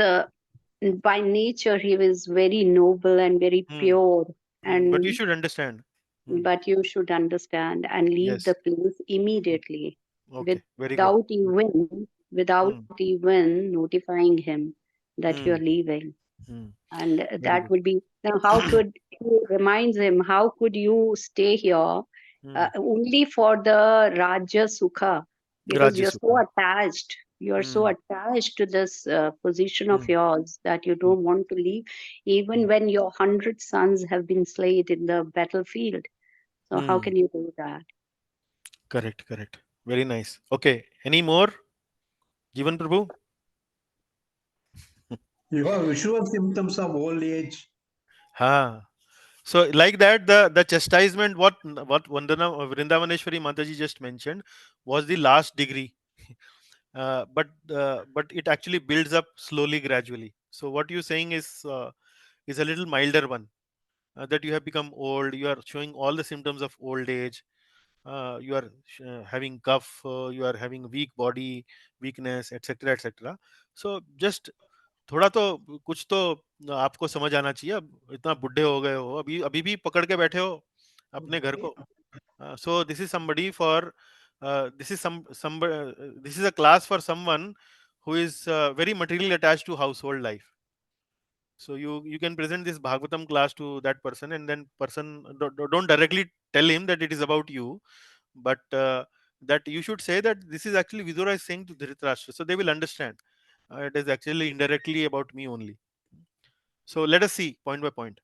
[SPEAKER 4] by nature he was very noble and very
[SPEAKER 1] Hmm.
[SPEAKER 4] pure,
[SPEAKER 1] But you
[SPEAKER 4] and
[SPEAKER 1] should understand. Hmm.
[SPEAKER 4] but you should understand and leave the
[SPEAKER 1] Yes.
[SPEAKER 4] place
[SPEAKER 1] Hmm.
[SPEAKER 4] immediately
[SPEAKER 1] Okay. Very good.
[SPEAKER 4] without
[SPEAKER 1] Hmm.
[SPEAKER 4] even notifying him that
[SPEAKER 1] Hmm.
[SPEAKER 4] you're leaving.
[SPEAKER 1] Hmm.
[SPEAKER 4] And
[SPEAKER 1] Very
[SPEAKER 4] that
[SPEAKER 1] good.
[SPEAKER 4] would be now how could he reminds him how could you stay here
[SPEAKER 1] Hmm.
[SPEAKER 4] only for the Raja Sukha, because
[SPEAKER 1] Rajya
[SPEAKER 4] you're so
[SPEAKER 1] Sukha.
[SPEAKER 4] attached,
[SPEAKER 1] Hmm.
[SPEAKER 4] to this position of
[SPEAKER 1] Hmm.
[SPEAKER 4] yours that you
[SPEAKER 1] Hmm.
[SPEAKER 4] don't want to leave even
[SPEAKER 1] Hmm.
[SPEAKER 4] when your 100 sons have been slain in the battlefield. So how
[SPEAKER 1] Hmm.
[SPEAKER 4] can you do that?
[SPEAKER 1] Correct. Correct. Very nice. Okay. Any more, Jivan Prabhu?
[SPEAKER 2] You have visual symptoms of old age.
[SPEAKER 1] Ha. So like that, the chastisement what Vrindavaneshwari Mataji just mentioned was the last degree, but it actually builds up slowly, gradually. So what you're saying is a little milder one. That you have become old, you are showing all the symptoms of old age. You are having cough, you are having weak body, weakness, etc., etc. So just थोड़ा तो कुछ तो आपको समझ आना चाहिए। अब इतना बुढ़े हो गए हो, अभी अभी भी पकड़ के बैठे हो अपने घर को। So this is somebody for this is some this is a class for someone who is very materially attached to household life. So you can present this Bhagavatam class to that person, and then person don't directly tell him that it is about you, but that you should say that this is actually Vidura is saying to Dhritarashtra, so they will understand. It is actually indirectly about me only. So let us see point by point.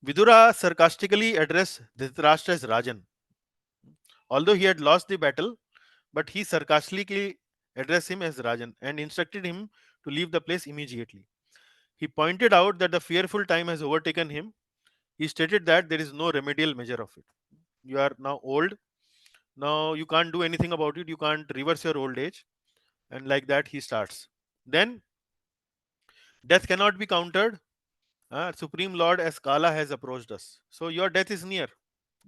[SPEAKER 1] Vidura sarcastically addressed Dhritarashtra as Rajan. Although he had lost the battle, but he sarcastically addressed him as Rajan and instructed him to leave the place immediately. He pointed out that the fearful time has overtaken him. He stated that there is no remedial measure of it. You are now old. Now you can't do anything about it. You can't reverse your old age. And like that, he starts. Then death cannot be countered. Supreme Lord as Kala has approached us. So your death is near.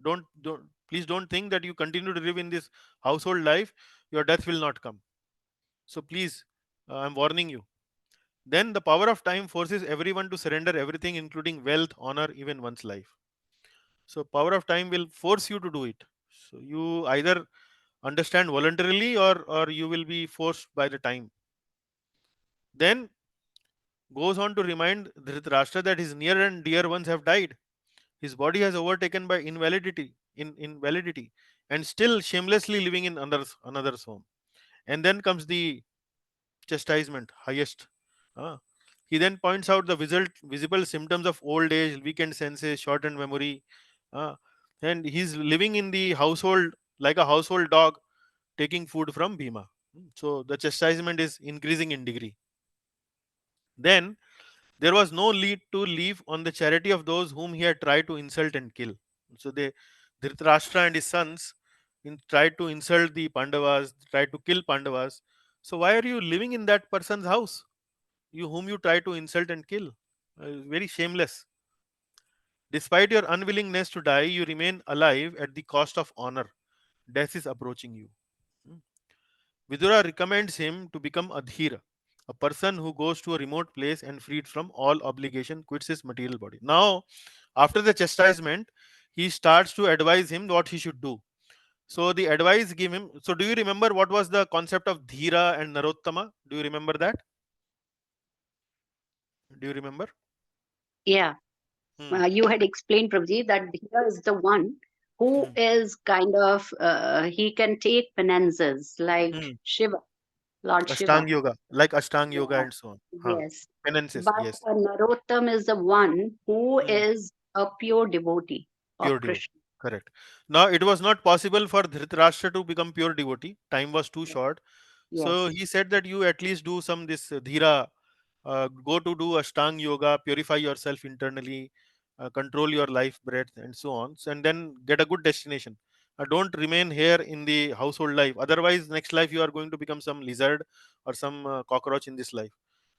[SPEAKER 1] Don't please don't think that you continue to live in this household life. Your death will not come. So please, I'm warning you. Then the power of time forces everyone to surrender everything, including wealth, honor, even one's life. So power of time will force you to do it. So you either understand voluntarily, or you will be forced by the time. Then goes on to remind Dhritarashtra that his near and dear ones have died. His body has overtaken by invalidity, and still shamelessly living in another's home. And then comes the chastisement, highest. Ah. He then points out the visible symptoms of old age, weakened senses, shortened memory, ah, and he's living in the household like a household dog taking food from Bhima. So the chastisement is increasing in degree. Then there was no need to leave on the charity of those whom he had tried to insult and kill. So Dhritarashtra and his sons tried to insult the Pandavas, tried to kill Pandavas. So why are you living in that person's house? You whom you try to insult and kill. Very shameless. Despite your unwillingness to die, you remain alive at the cost of honor. Death is approaching you. Hmm. Vidura recommends him to become adhira, a person who goes to a remote place and freed from all obligation, quits his material body. Now, after the chastisement, he starts to advise him what he should do. So the advice give him. So do you remember what was the concept of dhira and narottama? Do you remember that? Do you remember?
[SPEAKER 4] Yeah.
[SPEAKER 1] Hmm.
[SPEAKER 4] You had explained, Prabhuji, that Dhira is the one who
[SPEAKER 1] Hmm.
[SPEAKER 4] is kind of, he can take penances like
[SPEAKER 1] Hmm.
[SPEAKER 4] Shiva, Lord Shiva.
[SPEAKER 1] Ashtang yoga, like Ashtang yoga
[SPEAKER 4] Yeah.
[SPEAKER 1] and so on. Huh.
[SPEAKER 4] Yes.
[SPEAKER 1] Penances,
[SPEAKER 4] But
[SPEAKER 1] yes.
[SPEAKER 4] a Narottam is the one who
[SPEAKER 1] Hmm.
[SPEAKER 4] is a pure devotee of
[SPEAKER 1] Pure devotee.
[SPEAKER 4] Krishna.
[SPEAKER 1] Correct. Now, it was not possible for Dhritarashtra to become pure devotee. Time was too short. So
[SPEAKER 4] Yes.
[SPEAKER 1] he said that you at least do some this dhira, go to do Ashtang yoga, purify yourself internally, control your life breath, and so on. So, and then get a good destination. Don't remain here in the household life. Otherwise, next life you are going to become some lizard or some cockroach in this life.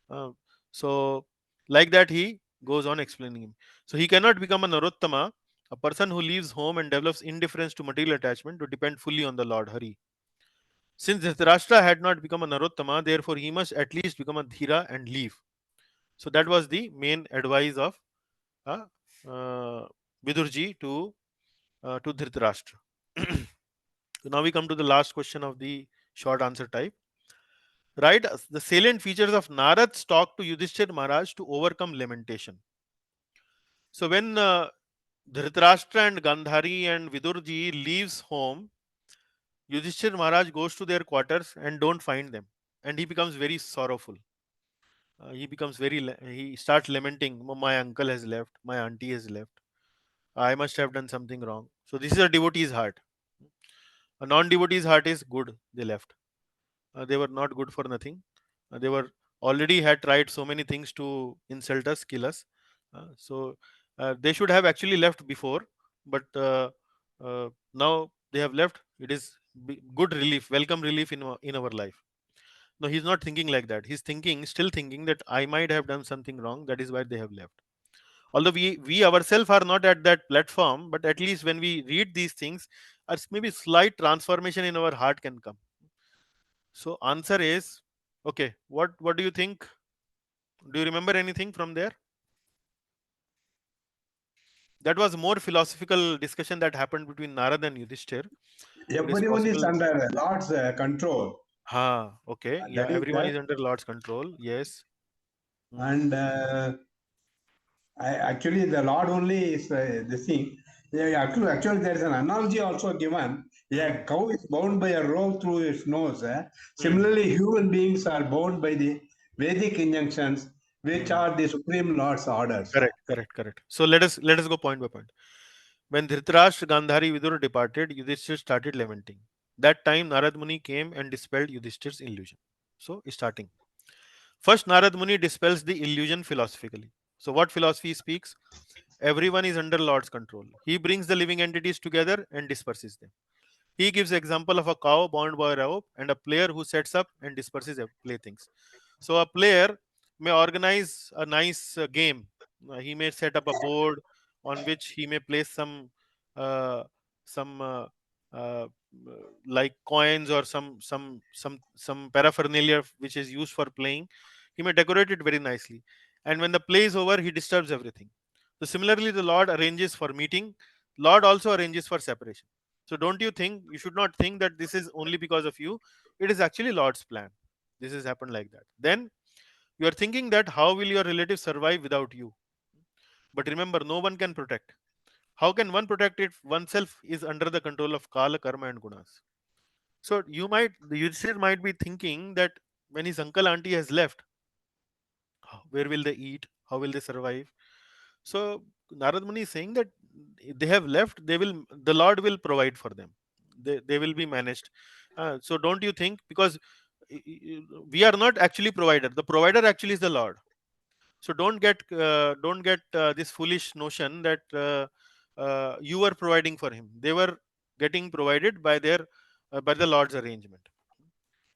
[SPEAKER 1] Uh, so, like that, he goes on explaining him. So, he cannot become a Narottama, a person who leaves home and develops indifference to material attachment to depend fully on the Lord Hari. Since Dhritarashtra had not become a Narottama, therefore he must at least become a Dhira and leave. So, that was the main advice of uh, Vidurji to Dhritarashtra. So now we come to the last question of the short answer type. Right, the salient features of Narad's talk to Yudhishthir Maharaj to overcome lamentation. So when Dhritarashtra and Gandhari and Vidurji leaves home, Yudhishthir Maharaj goes to their quarters and don't find them, and he becomes very sorrowful. He starts lamenting. My uncle has left. My auntie has left. I must have done something wrong. So this is a devotee's heart. A non-devotee's heart is good. They left. They were not good for nothing. They were already had tried so many things to insult us, kill us. So they should have actually left before, but now they have left. It is good relief, welcome relief in our life. No, he's not thinking like that. He's still thinking that I might have done something wrong. That is why they have left. Although we ourselves are not at that platform, but at least when we read these things, maybe slight transformation in our heart can come. So answer is Okay, what do you think? Do you remember anything from there? That was more philosophical discussion that happened between Narad and Yudhishthir. It is
[SPEAKER 2] Everyone is
[SPEAKER 1] possible.
[SPEAKER 2] under Lord's control.
[SPEAKER 1] Ha, okay. Yeah,
[SPEAKER 2] That is
[SPEAKER 1] everyone
[SPEAKER 2] that.
[SPEAKER 1] is under Lord's control. Yes. Hmm.
[SPEAKER 2] And actually, the Lord only is the thing. Yeah, actually, there is an analogy also given.
[SPEAKER 1] Hmm.
[SPEAKER 2] A cow is bound by a rope through its nose.
[SPEAKER 1] Hmm.
[SPEAKER 2] Similarly, human beings are bound by the Vedic injunctions, which
[SPEAKER 1] Hmm.
[SPEAKER 2] are the Supreme Lord's orders.
[SPEAKER 1] Correct, correct, correct. So let us go point by point. When Dhritarashtra, Gandhari, Vidur departed, Yudhishthir started lamenting. That time Narad Muni came and dispelled Yudhishthir's illusion. So starting. First, Narad Muni dispels the illusion philosophically. So what philosophy speaks? Everyone is under Lord's control. He brings the living entities together and disperses them. He gives example of a cow bound by a rope and a player who sets up and disperses playthings. So a player may organize a nice game. He may set up a board on which he may place uh, some uh, like coins or some paraphernalia which is used for playing. He may decorate it very nicely, and when the play is over, he disturbs everything. So similarly, the Lord arranges for meeting. Lord also arranges for separation. So don't you think, you should not think that this is only because of you. It is actually Lord's plan. This has happened like that. Then you are thinking that how will your relatives survive without you? But remember, no one can protect. How can one protect it? Oneself is under the control of Kala, Karma, and Gunas. So the Yudhishthir might be thinking that when his uncle auntie has left, where will they eat? How will they survive? So Narad Muni is saying that they have left, the Lord will provide for them. They will be managed. So don't you think, because we are not actually provider. The provider actually is the Lord. So don't get this foolish notion that you were providing for him. They were getting provided by the Lord's arrangement.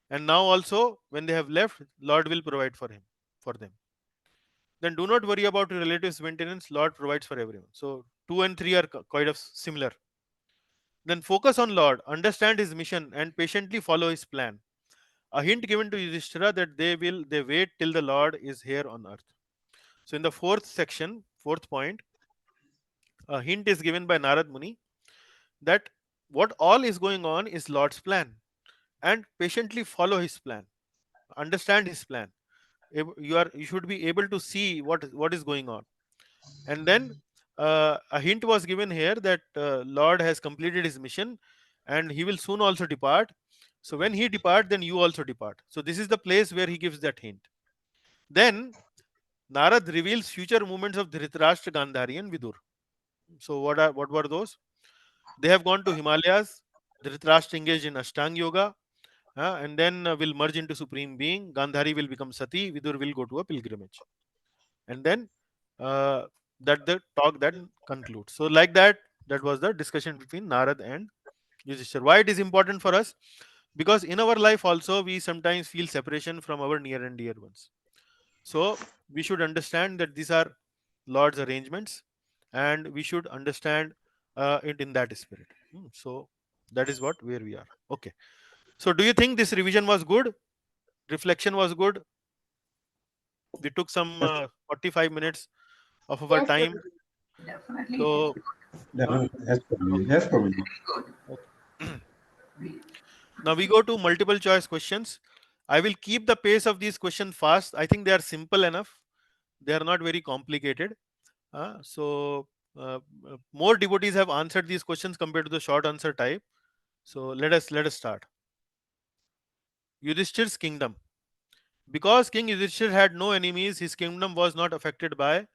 [SPEAKER 1] And now also when they have left, Lord will provide for them. Then do not worry about your relatives' maintenance. Lord provides for everyone. So 2 and 3 are quite of similar. Then focus on Lord, understand his mission, and patiently follow his plan. A hint given to Yudhishthira that they wait till the Lord is here on earth. So in the fourth section, fourth point, a hint is given by Narad Muni that what all is going on is Lord's plan, and patiently follow his plan, understand his plan. You should be able to see what is going on. And then a hint was given here that Lord has completed his mission and he will soon also depart. So when he depart, then you also depart. So this is the place where he gives that hint. Then Narad reveals future movements of Dhritarashtra, Gandhari, and Vidur. So what were those? They have gone to Himalayas. Dhritarashtra engaged in Ashtanga Yoga, and then will merge into Supreme Being. Gandhari will become Sati. Vidur will go to a pilgrimage. And then uh, that the talk then concludes. So like that was the discussion between Narad and Yudhishthir. Why it is important for us? Because in our life also we sometimes feel separation from our near and dear ones. So we should understand that these are Lord's arrangements, and we should understand it in that spirit. So that is what where we are. Okay. So do you think this revision was good? Reflection was good? We took some 45 minutes of our
[SPEAKER 3] Yes,
[SPEAKER 1] time.
[SPEAKER 3] Prabhuji.
[SPEAKER 5] Definitely it is
[SPEAKER 1] So uh,
[SPEAKER 2] Definitely. Yes, Prabhuji.
[SPEAKER 1] okay.
[SPEAKER 2] Yes, Prabhuji.
[SPEAKER 5] good.
[SPEAKER 1] Okay.
[SPEAKER 5] We,
[SPEAKER 1] Now we go to multiple choice questions. I will keep the pace of these questions fast. I think they are simple enough. They are not very complicated. So more devotees have answered these questions compared to the short answer type. So let us start. Yudhishthir's kingdom. Because King Yudhishthir had no enemies, his kingdom was not affected by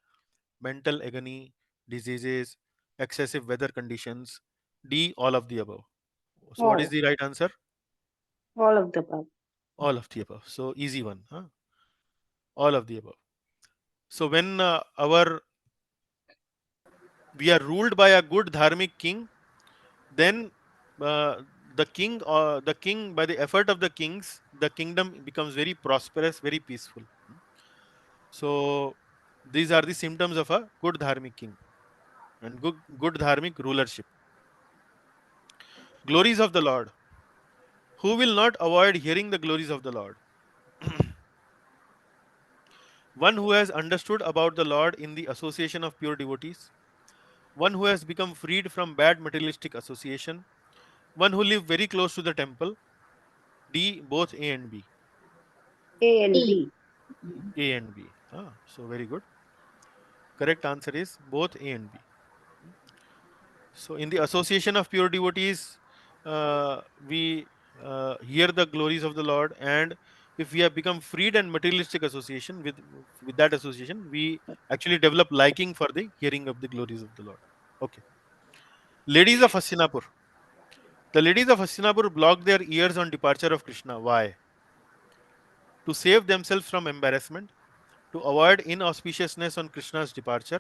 [SPEAKER 1] mental agony, diseases, excessive weather conditions. D, all of the above. So what is
[SPEAKER 4] Oh,
[SPEAKER 1] the right answer?
[SPEAKER 4] all of the above.
[SPEAKER 1] All of the above. So easy one. All of the above. So when our we are ruled by a good dharmic king, then uh, the king by the effort of the kings, the kingdom becomes very prosperous, very peaceful. So these are the symptoms of a good dharmic king and good dharmic rulership. Glories of the Lord. Who will not avoid hearing the glories of the Lord? one who has understood about the Lord in the association of pure devotees, one who has become freed from bad materialistic association, one who live very close to the temple. D, both A and B.
[SPEAKER 4] A and
[SPEAKER 3] E.
[SPEAKER 4] B.
[SPEAKER 1] A and B. So very good. Correct answer is both A and B. So in the association of pure devotees, we hear the glories of the Lord, and if we have become freed and materialistic association with that association, we actually develop liking for the hearing of the glories of the Lord. Okay. Ladies of Hastinapur. The ladies of Hastinapur blocked their ears on departure of Krishna. Why? To save themselves from embarrassment, to avoid inauspiciousness on Krishna's departure.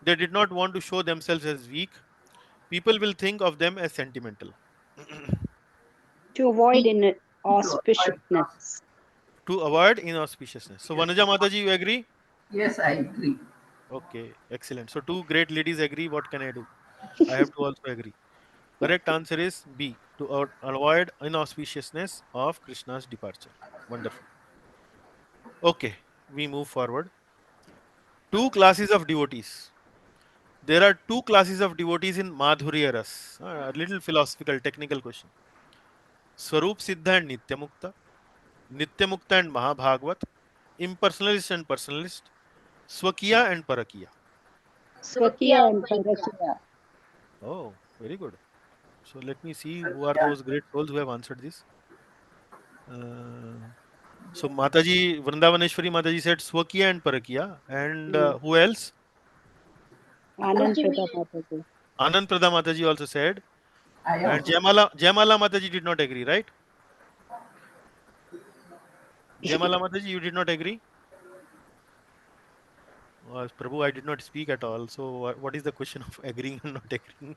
[SPEAKER 1] They did not want to show themselves as weak. People will think of them as sentimental.
[SPEAKER 4] To avoid
[SPEAKER 3] E.
[SPEAKER 5] To avoid loss.
[SPEAKER 4] inauspiciousness.
[SPEAKER 1] To avoid inauspiciousness. So,
[SPEAKER 5] Yes.
[SPEAKER 1] Vanaja Mataji, you agree?
[SPEAKER 5] Yes, I agree.
[SPEAKER 1] Okay, excellent. So, two great ladies agree. What can I do? I have to also agree. Correct answer is B. To avoid inauspiciousness of Krishna's departure. Wonderful. Okay, we move forward. Two classes of devotees. There are two classes of devotees in Madhurya Ras. A little philosophical, technical question. Swarup Siddha and Nityamukta. Nityamukta and Mahabhagavat. Impersonalist and personalist. Swakiya and Parakiya.
[SPEAKER 3] Swakiya
[SPEAKER 4] Swakiya
[SPEAKER 3] and
[SPEAKER 4] and
[SPEAKER 3] Parikya.
[SPEAKER 4] Parakiya.
[SPEAKER 1] Oh, very good. So let me see
[SPEAKER 5] But
[SPEAKER 1] who are
[SPEAKER 5] yeah,
[SPEAKER 1] those great souls who have answered this. Uh, so Mataji, Vrindavaneshwari Mataji said Swakiya and Parakiya. And
[SPEAKER 4] Hmm.
[SPEAKER 1] who else?
[SPEAKER 3] What
[SPEAKER 4] Anand
[SPEAKER 3] do you
[SPEAKER 4] Prada
[SPEAKER 3] mean?
[SPEAKER 4] Mataji.
[SPEAKER 1] Anand Prada Mataji also said.
[SPEAKER 5] I
[SPEAKER 1] And
[SPEAKER 5] also.
[SPEAKER 1] Jayamala Mataji did not agree, right? Jayamala Mataji, you did not agree? Prabhu, I did not speak at all. So what is the question of agreeing and not agreeing?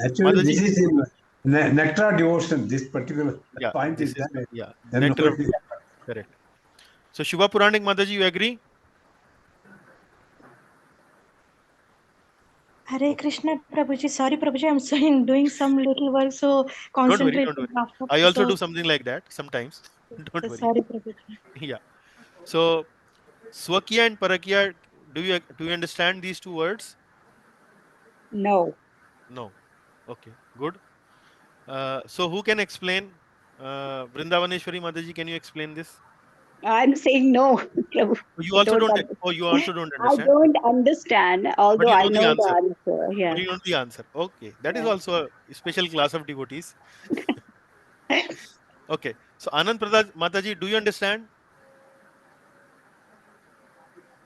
[SPEAKER 2] Actually,
[SPEAKER 1] Mataji,
[SPEAKER 2] this is in nectar devotion. This particular
[SPEAKER 1] yeah,
[SPEAKER 2] point
[SPEAKER 1] this
[SPEAKER 2] is
[SPEAKER 1] is
[SPEAKER 2] there.
[SPEAKER 1] yeah,
[SPEAKER 2] Then
[SPEAKER 1] nectar of
[SPEAKER 2] nobody.
[SPEAKER 1] devotion. Correct. So Shubha Puranik Mataji, you agree?
[SPEAKER 6] Hare
[SPEAKER 1] Okay.
[SPEAKER 6] Krishna, Prabhuji. Sorry, Prabhuji. I'm doing some little work, so
[SPEAKER 1] Don't worry, don't
[SPEAKER 6] concentrating
[SPEAKER 1] worry.
[SPEAKER 6] after.
[SPEAKER 1] I also do
[SPEAKER 6] So,
[SPEAKER 1] something like that sometimes. Don't worry.
[SPEAKER 6] sorry, Prabhuji.
[SPEAKER 1] Yeah. So Swakiya and Parakiya, do you understand these two words?
[SPEAKER 4] No.
[SPEAKER 1] No. Okay, good. So who can explain? Vrindavaneshwari Mataji, can you explain this?
[SPEAKER 4] I'm saying no, Prabhu.
[SPEAKER 1] You
[SPEAKER 4] I
[SPEAKER 1] also
[SPEAKER 4] don't
[SPEAKER 1] don't.
[SPEAKER 4] understand.
[SPEAKER 1] Oh, you also don't
[SPEAKER 4] I
[SPEAKER 1] understand.
[SPEAKER 4] don't understand,
[SPEAKER 1] But
[SPEAKER 4] although
[SPEAKER 1] you
[SPEAKER 4] I
[SPEAKER 1] know the
[SPEAKER 4] know the
[SPEAKER 1] answer.
[SPEAKER 4] answer.
[SPEAKER 1] But
[SPEAKER 4] Yeah.
[SPEAKER 1] you know the answer. Okay, that is
[SPEAKER 4] Yeah.
[SPEAKER 1] also a special class of devotees. Okay, so Anand Prasad Mataji, do you understand?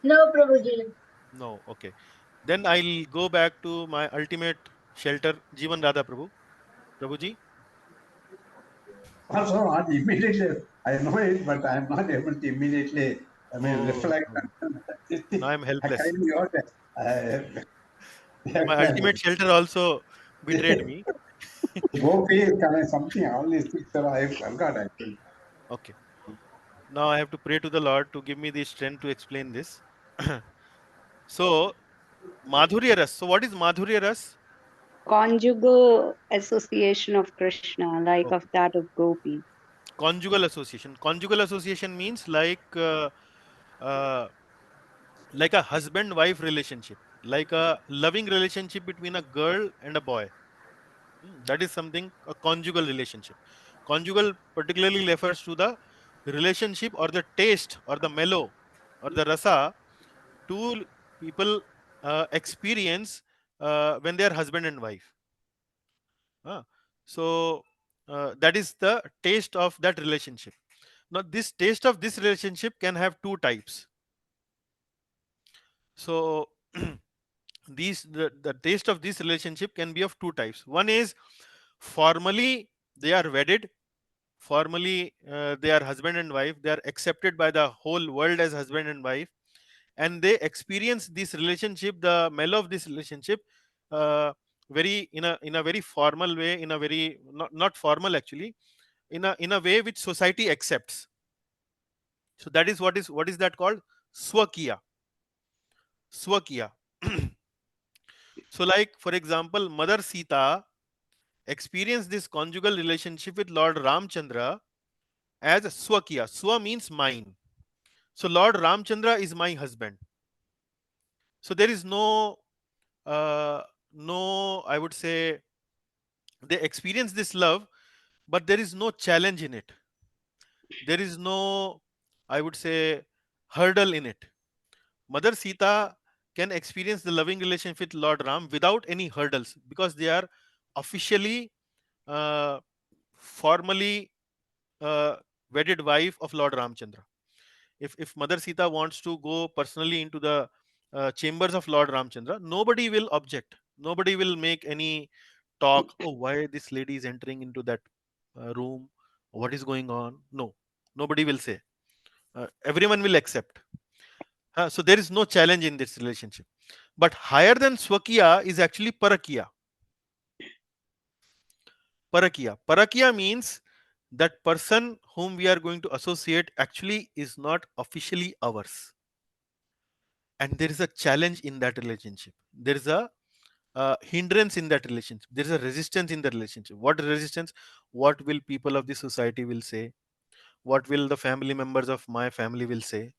[SPEAKER 3] No, Prabhuji.
[SPEAKER 1] No. Okay, then I'll go back to my ultimate shelter, Jivan Radha Prabhu. Prabhuji.
[SPEAKER 2] Also, not immediately. I know it, but I am not able to immediately. I mean,
[SPEAKER 1] Oh
[SPEAKER 2] reflect.
[SPEAKER 1] no, now I'm
[SPEAKER 2] I
[SPEAKER 1] helpless.
[SPEAKER 2] kindly got
[SPEAKER 1] My ultimate shelter also betrayed me.
[SPEAKER 2] Gopi is coming something. All these things are I forgot. I think.
[SPEAKER 1] Okay, now I have to pray to the Lord to give me the strength to explain this. So Madhurya Ras. So what is Madhurya Ras?
[SPEAKER 4] Conjugal association of Krishna, like of
[SPEAKER 1] Okay.
[SPEAKER 4] that of Gopi.
[SPEAKER 1] Conjugal association. Conjugal association means uh, like a husband-wife relationship, like a loving relationship between a girl and a boy. That is something a conjugal relationship. Conjugal particularly refers to the relationship or the taste or the mellow or the rasa two people experience when they are husband and wife. Uh, so that is the taste of that relationship. Now, this taste of this relationship can have two types. So, the taste of this relationship can be of two types. One is formally they are wedded, formally they are husband and wife, they are accepted by the whole world as husband and wife, and they experience this relationship, the mellow of this relationship, uh, very in a very formal way, in a very not formal actually, in a way which society accepts. So that is what is that called? Swakiya. Swakiya. So, like for example, Mother Sita experienced this conjugal relationship with Lord Ramchandra as Swakiya. Swa means mine. So Lord Ramchandra is my husband. So there is uh, no, I would say, they experience this love, but there is no challenge in it. There is no, I would say, hurdle in it. Mother Sita can experience the loving relationship with Lord Ram without any hurdles, because they are officially, uh, formally, uh, wedded wife of Lord Ramchandra. If Mother Sita wants to go personally into the chambers of Lord Ramchandra, nobody will object. Nobody will make any talk. Oh, why this lady is entering into that room? What is going on? No, nobody will say. Everyone will accept. So there is no challenge in this relationship. But higher than Swakiya is actually Parakiya. Parakiya. Parakiya means that person whom we are going to associate actually is not officially ours. And there is a challenge in that relationship. There is a hindrance in that relationship. There is a resistance in the relationship. What resistance? What will people of the society will say? What will the family members of my family will say?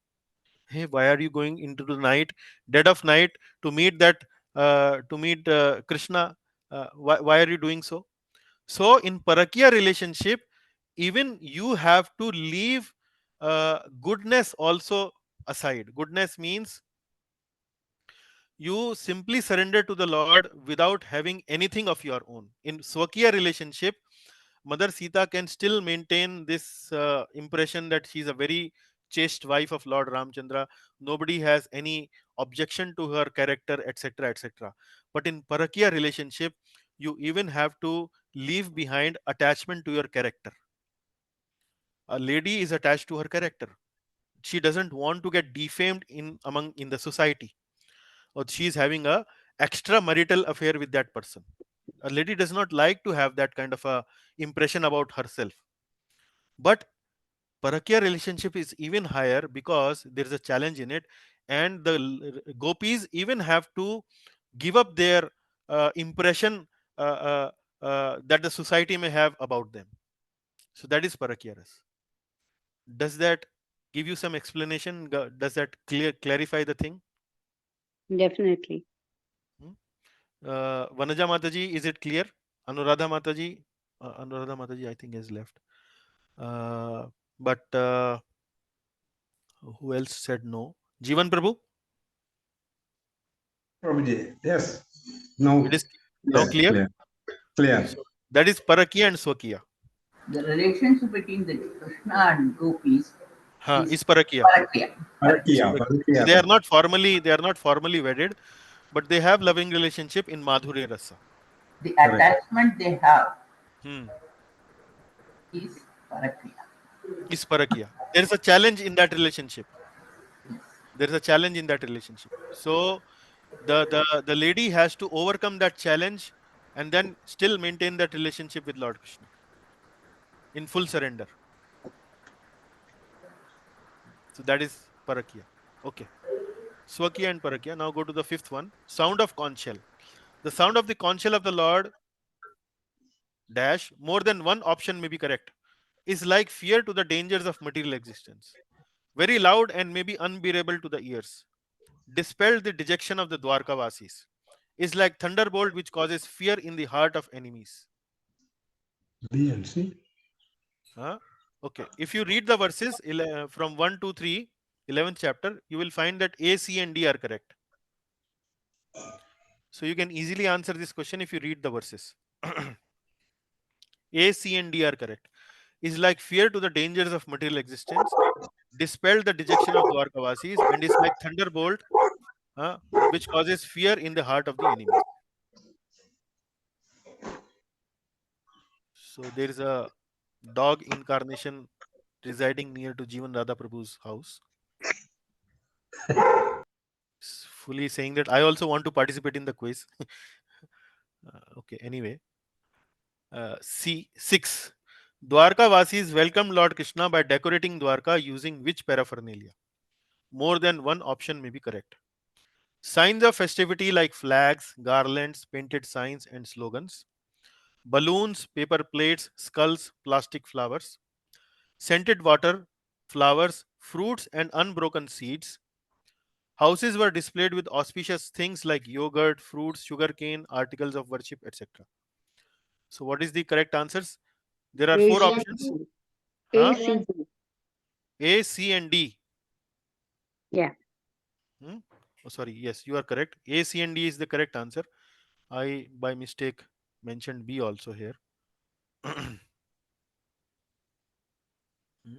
[SPEAKER 1] Hey, why are you going into the night, dead of night, to meet that, to meet Krishna? Why are you doing so? So in Parakiya relationship, even you have to leave goodness also aside. Goodness means you simply surrender to the Lord without having anything of your own. In Swakiya relationship, Mother Sita can still maintain this impression that she is a very chaste wife of Lord Ramchandra. Nobody has any objection to her character, etc., etc. But in Parakiya relationship, you even have to leave behind attachment to your character. A lady is attached to her character. She doesn't want to get defamed in the society, or she is having a extramarital affair with that person. A lady does not like to have that kind of a impression about herself. But Parakya relationship is even higher because there is a challenge in it, and the gopis even have to give up their impression that the society may have about them. So that is Parakya ras. Does that give you some explanation? Does that clarify the thing?
[SPEAKER 4] Definitely.
[SPEAKER 1] Hmm? Vanaja Mataji, is it clear? Anuradha Mataji, Anuradha Mataji, I think has left. But who else said no? Jivan Prabhu,
[SPEAKER 2] Prabhuji, yes. No,
[SPEAKER 1] it is now
[SPEAKER 2] clear,
[SPEAKER 1] clear.
[SPEAKER 2] clear, clear.
[SPEAKER 1] So that is Parakiya and Swakiya.
[SPEAKER 5] The relationship between the Krishna and gopis is
[SPEAKER 1] Is Parakiya.
[SPEAKER 5] Parakya.
[SPEAKER 1] Is
[SPEAKER 2] Parakiya,
[SPEAKER 1] Parakiya. So
[SPEAKER 2] Parakiya.
[SPEAKER 1] they are not formally wedded, but they have loving relationship in Madhurya Rasa.
[SPEAKER 5] The
[SPEAKER 2] Correct.
[SPEAKER 5] attachment they have
[SPEAKER 1] Hmm.
[SPEAKER 5] is Parakya.
[SPEAKER 1] Is Parakiya. There is a challenge in that relationship. There is a challenge in that relationship. So the lady has to overcome that challenge and then still maintain that relationship with Lord Krishna in full surrender. So that is Parakya. Okay. Swakiya and Parakya. Now go to the fifth one. Sound of conch shell. The sound of the conch shell of the Lord dash, more than one option may be correct, is like fear to the dangers of material existence. Very loud and maybe unbearable to the ears. Dispelled the dejection of the Dwarkavasis. Is like thunderbolt which causes fear in the heart of enemies.
[SPEAKER 2] B and C.
[SPEAKER 1] Huh? Okay. If you read the verses from 1 to 3, 11th chapter, you will find that A, C, and D are correct. So you can easily answer this question if you read the verses. A, C, and D are correct. Is like fear to the dangers of material existence, dispelled the dejection of Dwarkavasis, and is like thunderbolt, which causes fear in the heart of the enemies. So there is a dog incarnation residing near to Jivan Radha Prabhu's house. Fully saying that I also want to participate in the quiz. Okay, anyway. C6. Dwarka Vasis welcomed Lord Krishna by decorating Dwarka using which paraphernalia? More than one option may be correct. Signs of festivity like flags, garlands, painted signs, and slogans. Balloons, paper plates, skulls, plastic flowers. Scented water, flowers, fruits, and unbroken seeds. Houses were displayed with auspicious things like yogurt, fruits, sugarcane, articles of worship, etc. So, what is the correct answers? There are
[SPEAKER 4] A,
[SPEAKER 1] four
[SPEAKER 4] C,
[SPEAKER 1] options.
[SPEAKER 4] D. A,
[SPEAKER 1] Huh?
[SPEAKER 4] C, D.
[SPEAKER 1] A, C, and D.
[SPEAKER 4] Yeah.
[SPEAKER 1] Hmm? Oh, sorry. Yes, you are correct. A, C, and D is the correct answer. I, by mistake, mentioned B also here. Hmm?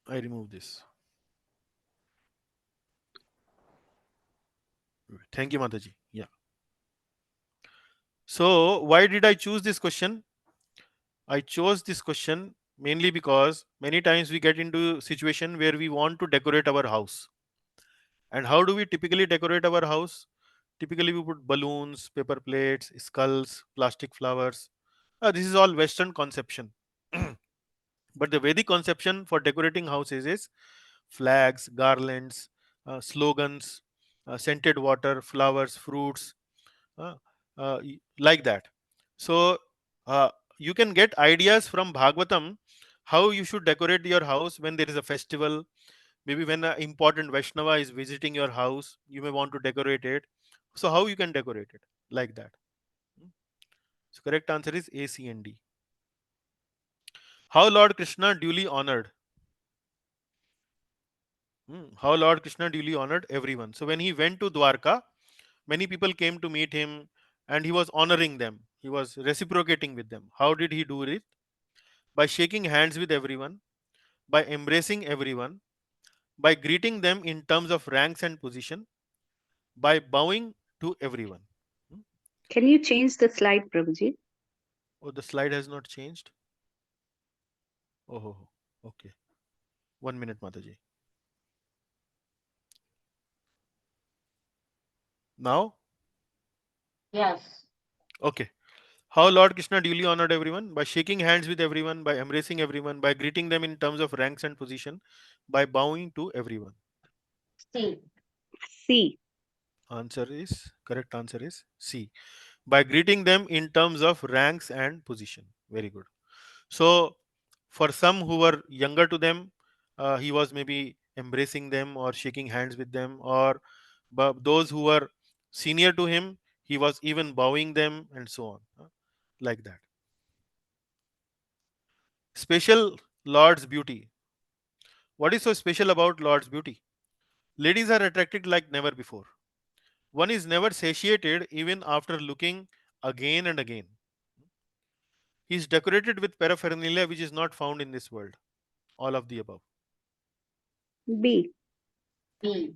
[SPEAKER 1] I remove this. Thank you, Mataji. Yeah. So, why did I choose this question? I chose this question mainly because many times we get into a situation where we want to decorate our house. And how do we typically decorate our house? Typically, we put balloons, paper plates, skulls, plastic flowers. This is all Western conception. But the Vedic conception for decorating houses is flags, garlands, slogans, scented water, flowers, fruits, uh, like that. So uh, you can get ideas from Bhagavatam how you should decorate your house when there is a festival. Maybe when an important Vaishnava is visiting your house, you may want to decorate it. So how you can decorate it like that? Hmm. So correct answer is A, C, and D. How Lord Krishna duly honored. How Lord Krishna duly honored everyone. So when he went to Dwarka, many people came to meet him, and he was honoring them. He was reciprocating with them. How did he do it? By shaking hands with everyone, by embracing everyone, by greeting them in terms of ranks and position, by bowing to everyone. Hmm.
[SPEAKER 4] Can you change the slide, Prabhuji?
[SPEAKER 1] Oh, the slide has not changed. Oh, okay. 1 minute, Mataji. Now,
[SPEAKER 3] Yes.
[SPEAKER 1] okay. How Lord Krishna duly honored everyone? By shaking hands with everyone, by embracing everyone, by greeting them in terms of ranks and position, by bowing to everyone.
[SPEAKER 3] C.
[SPEAKER 4] C.
[SPEAKER 1] Correct answer is C. By greeting them in terms of ranks and position. Very good. So, for some who were younger to them, he was maybe embracing them or shaking hands with them, or those who were senior to him, he was even bowing them and so on, like that. Special Lord's beauty. What is so special about Lord's beauty? Ladies are attracted like never before. One is never satiated even after looking again and again. He is decorated with paraphernalia which is not found in this world. All of the above.
[SPEAKER 4] B.
[SPEAKER 3] B.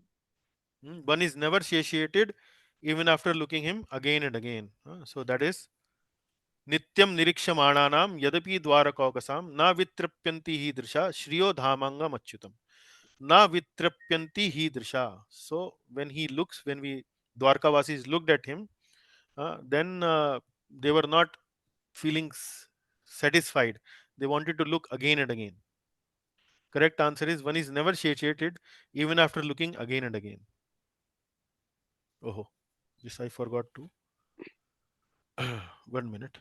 [SPEAKER 1] One is never satiated even after looking him again and again. So that is Nityam Nirikshamananam Yadapi Dwarakokasam Na Vitrapyanti Hi Drisha Shriyo Dhamangam Achyutam. Na Vitrapyanti Hi Drisha. So when he looks, when we Dwarkavasis looked at him, then they were not feeling satisfied. They wanted to look again and again. Correct answer is one is never satiated even after looking again and again. Oh, yes, I forgot to. 1 minute.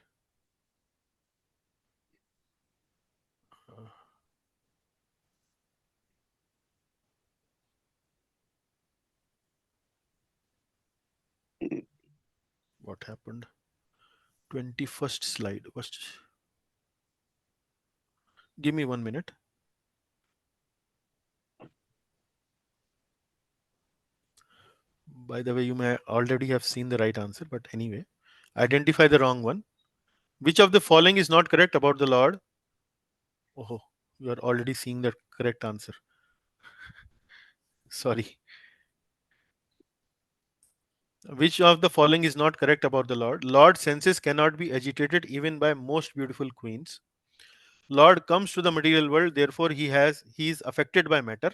[SPEAKER 1] What happened? 21st slide. Give me 1 minute. By the way, you may already have seen the right answer, but anyway, identify the wrong one. Which of the following is not correct about the Lord? Oh, you are already seeing the correct answer. Sorry. Which of the following is not correct about the Lord? Lord's senses cannot be agitated even by most beautiful queens. Lord comes to the material world, therefore he is affected by matter.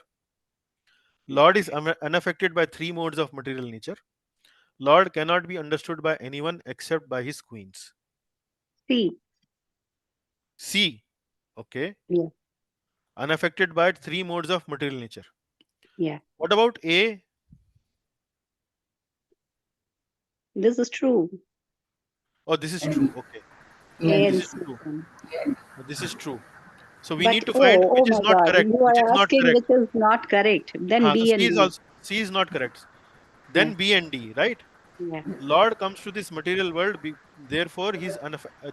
[SPEAKER 1] Lord is unaffected by three modes of material nature. Lord cannot be understood by anyone except by his queens.
[SPEAKER 4] C.
[SPEAKER 1] C. Okay.
[SPEAKER 4] Yeah.
[SPEAKER 1] Unaffected by three modes of material nature.
[SPEAKER 4] Yeah.
[SPEAKER 1] What about A?
[SPEAKER 4] This is true.
[SPEAKER 1] Oh, this is true.
[SPEAKER 5] And
[SPEAKER 1] Okay.
[SPEAKER 4] A
[SPEAKER 5] and
[SPEAKER 1] This
[SPEAKER 4] and
[SPEAKER 1] is
[SPEAKER 4] C.
[SPEAKER 1] true.
[SPEAKER 5] and
[SPEAKER 1] This is true. So we
[SPEAKER 4] But
[SPEAKER 1] need to find
[SPEAKER 4] oh
[SPEAKER 1] which is
[SPEAKER 4] my
[SPEAKER 1] not
[SPEAKER 4] God,
[SPEAKER 1] correct.
[SPEAKER 4] you
[SPEAKER 1] Which
[SPEAKER 4] are
[SPEAKER 1] is not
[SPEAKER 4] asking
[SPEAKER 1] correct.
[SPEAKER 4] which is not correct. Then
[SPEAKER 1] So
[SPEAKER 4] B and D.
[SPEAKER 1] C is not correct.
[SPEAKER 4] Yeah,
[SPEAKER 1] Then B and D, right?
[SPEAKER 4] yeah,
[SPEAKER 1] Lord comes to this material world, therefore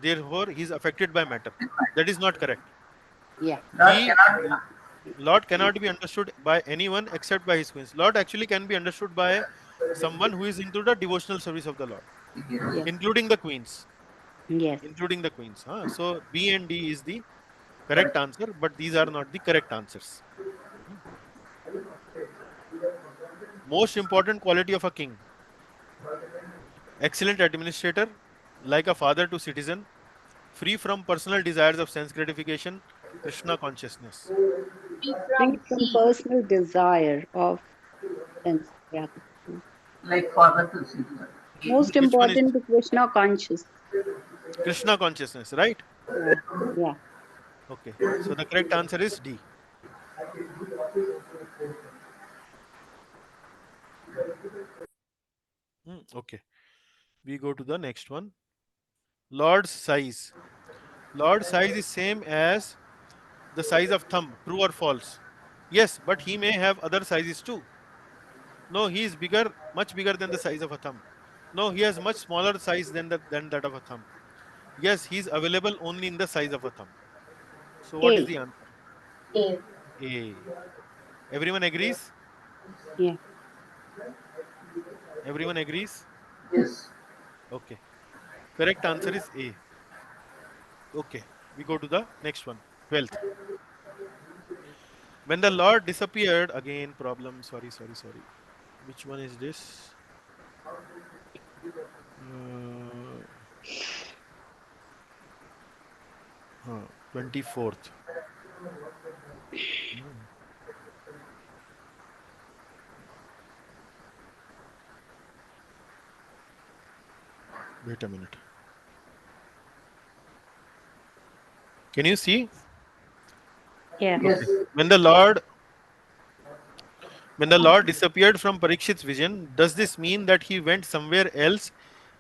[SPEAKER 1] therefore he's affected by matter. That is not correct.
[SPEAKER 4] yeah.
[SPEAKER 5] Lord
[SPEAKER 1] B,
[SPEAKER 5] cannot be.
[SPEAKER 1] Lord cannot be understood by anyone except by his queens. Lord actually can be understood by someone who is into the devotional service of the Lord,
[SPEAKER 5] Yes.
[SPEAKER 4] Yes,
[SPEAKER 1] including the queens.
[SPEAKER 4] yes.
[SPEAKER 1] Including the queens. Huh? So B and D is the correct answer, but these are not the correct answers. Hmm. Most important quality of a king: excellent administrator, like a father to citizen, free from personal desires of sense gratification, Krishna consciousness.
[SPEAKER 3] Free
[SPEAKER 4] Free
[SPEAKER 3] from
[SPEAKER 4] from
[SPEAKER 3] C.
[SPEAKER 4] personal desire of sense gratification.
[SPEAKER 5] Like father to citizen.
[SPEAKER 4] Most
[SPEAKER 1] Which one is
[SPEAKER 4] important, Krishna conscious.
[SPEAKER 1] Krishna consciousness, right?
[SPEAKER 4] Yeah, yeah.
[SPEAKER 1] Okay. So the correct answer is D. Okay. We go to the next one. Lord's size. Lord's size is same as the size of thumb. True or false? Yes, but he may have other sizes too. No, he is bigger, much bigger than the size of a thumb. No, he has much smaller size than that of a thumb. Yes, he is available only in the size of a thumb. So what is
[SPEAKER 4] A.
[SPEAKER 1] the answer?
[SPEAKER 3] A.
[SPEAKER 1] A. Everyone agrees?
[SPEAKER 4] Yeah.
[SPEAKER 1] Everyone agrees?
[SPEAKER 5] Yes.
[SPEAKER 1] Okay. Correct answer is A. Okay. We go to the next one. 12th. When the Lord disappeared, again problem. Sorry. Which one is this? 24th. Hmm. Wait a minute. Can you see?
[SPEAKER 4] Yeah.
[SPEAKER 1] Okay.
[SPEAKER 5] Yes.
[SPEAKER 1] When the Lord disappeared from Parikshit's vision, does this mean that he went somewhere else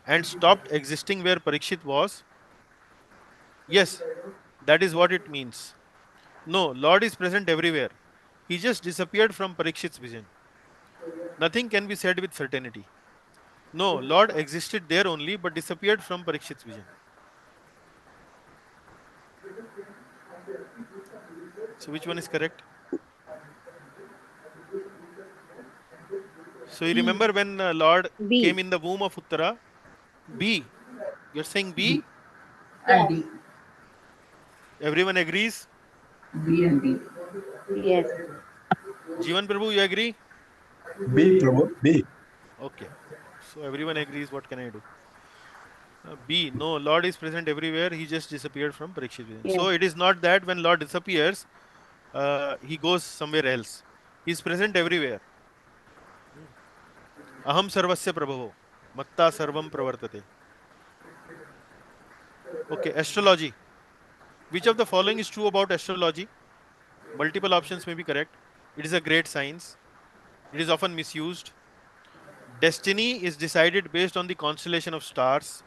[SPEAKER 1] and stopped existing where Parikshit was? Yes, that is what it means. No, Lord is present everywhere. He just disappeared from Parikshit's vision. Nothing can be said with certainty. No, Lord existed there only but disappeared from Parikshit's vision. So which one is correct? So you
[SPEAKER 4] B.
[SPEAKER 1] remember when Lord came
[SPEAKER 4] B.
[SPEAKER 1] in the womb of Uttara? B. You're saying
[SPEAKER 5] B
[SPEAKER 1] B?
[SPEAKER 5] and
[SPEAKER 3] Yes.
[SPEAKER 5] D.
[SPEAKER 1] Everyone agrees?
[SPEAKER 5] B and D.
[SPEAKER 4] Yes.
[SPEAKER 1] Jivan Prabhu, you agree?
[SPEAKER 2] B, Prabhu, B.
[SPEAKER 1] Okay. So everyone agrees. What can I do? B. No, Lord is present everywhere. He just disappeared from Parikshit vision.
[SPEAKER 4] Yes.
[SPEAKER 1] So it is not that when Lord disappears, he goes somewhere else. He is present everywhere. Hmm. Aham sarvasya prabhavo. Matta sarvam pravartate. Okay. Astrology. Which of the following is true about astrology? Multiple options may be correct. It is a great science. It is often misused. Destiny is decided based on the constellation of stars.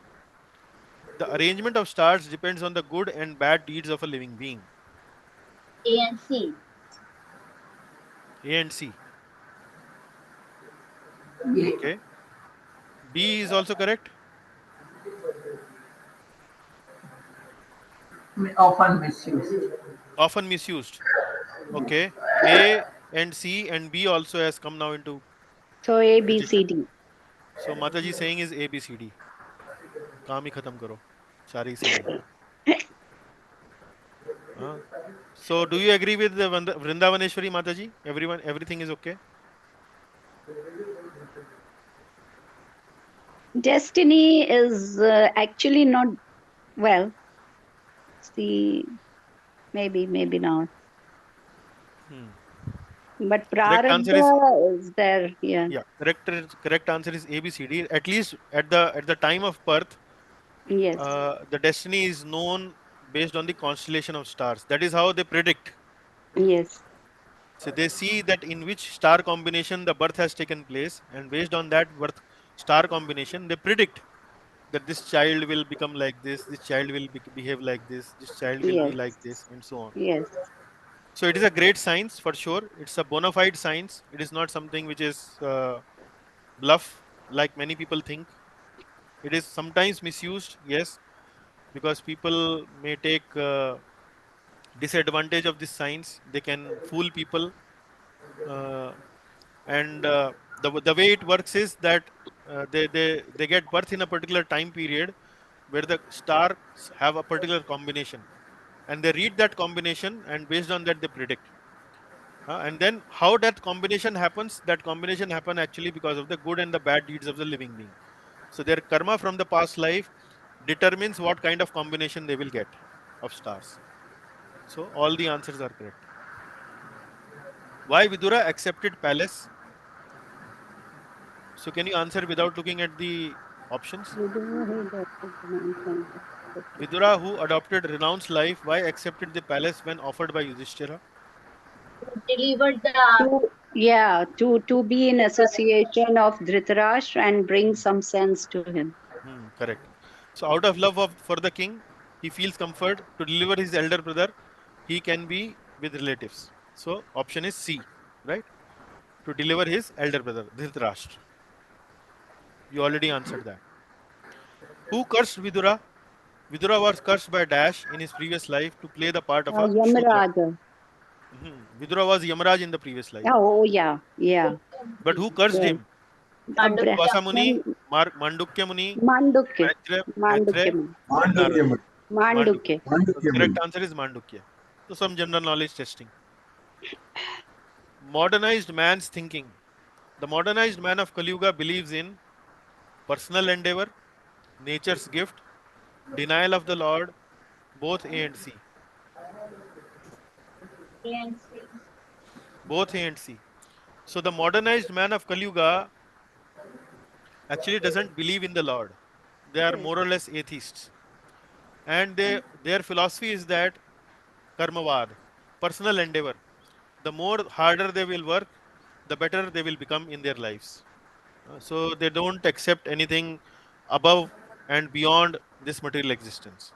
[SPEAKER 1] The arrangement of stars depends on the good and bad deeds of a living being.
[SPEAKER 3] A and C.
[SPEAKER 1] A and C.
[SPEAKER 5] A.
[SPEAKER 1] Okay. B is also correct.
[SPEAKER 5] Often misused.
[SPEAKER 1] Often misused. Okay. A and C and B also has come now into
[SPEAKER 4] So A, B, C,
[SPEAKER 1] position.
[SPEAKER 4] D.
[SPEAKER 1] So Mataji saying is A, B, C, D. काम ही खत्म करो. सारे ही सही है. हाँ. So do you agree with the Vrindavaneshwari Mataji? Everyone, everything is okay.
[SPEAKER 4] Destiny is actually not, well, see, maybe not.
[SPEAKER 1] Hmm.
[SPEAKER 4] But
[SPEAKER 1] Correct answer is
[SPEAKER 4] Prarabdha is there. Yeah.
[SPEAKER 1] yeah. Correct answer is A, B, C, D. At least at the time of birth,
[SPEAKER 4] Yes.
[SPEAKER 1] the destiny is known based on the constellation of stars. That is how they predict.
[SPEAKER 4] Yes.
[SPEAKER 1] So they see that in which star combination the birth has taken place, and based on that birth star combination, they predict that this child will become like this child will behave like this child will be
[SPEAKER 4] Yes.
[SPEAKER 1] like this, and so on.
[SPEAKER 4] Yes.
[SPEAKER 1] So it is a great science for sure. It's a bona fide science. It is not something which is bluff like many people think. It is sometimes misused, yes, because people may take disadvantage of this science. They can fool people, uh, and the way it works is that they get birth in a particular time period where the stars have a particular combination, and they read that combination, and based on that they predict. And then how that combination happens? That combination happen actually because of the good and the bad deeds of the living being. So their karma from the past life determines what kind of combination they will get of stars. So all the answers are correct. Why Vidura accepted palace? So can you answer without looking at the options? Vidura, who adopted renounced life, why accepted the palace when offered by Yudhishthira?
[SPEAKER 3] Delivered the
[SPEAKER 4] To be in association of Dhritarashtra and bring some sense to him.
[SPEAKER 1] Correct. So out of love for the king, he feels comfort to deliver his elder brother. He can be with relatives. So option is C, right? To deliver his elder brother, Dhritarashtra. You already answered that. Who cursed Vidura? Vidura was cursed by Dash in his previous life to play the part of a Shudra.
[SPEAKER 4] Yamaraja.
[SPEAKER 1] Vidura was Yamaraj in the previous life.
[SPEAKER 4] Oh, yeah, yeah.
[SPEAKER 1] But who cursed
[SPEAKER 4] Yes.
[SPEAKER 1] him?
[SPEAKER 3] Mandukya.
[SPEAKER 1] Durvasa Muni,
[SPEAKER 4] Then
[SPEAKER 1] Mandukya Muni,
[SPEAKER 4] Mandukya.
[SPEAKER 1] Maitreya,
[SPEAKER 4] Mandukya.
[SPEAKER 1] or Narada?
[SPEAKER 2] Mandukya.
[SPEAKER 1] Mandukya.
[SPEAKER 4] Mandukya.
[SPEAKER 1] So the
[SPEAKER 2] Mandukya.
[SPEAKER 1] correct answer is Mandukya. So some general knowledge testing. Modernized man's thinking. The modernized man of Kali Yuga believes in personal endeavor, nature's gift, denial of the Lord, both A and C.
[SPEAKER 3] ANC.
[SPEAKER 1] Both A and C. So the modernized man of Kali Yuga actually doesn't believe in the Lord. They are
[SPEAKER 4] Yes.
[SPEAKER 1] more or less atheists. And their philosophy is that karmavad, personal endeavor. The more harder they will work, the better they will become in their lives. So they don't accept anything above and beyond this material existence.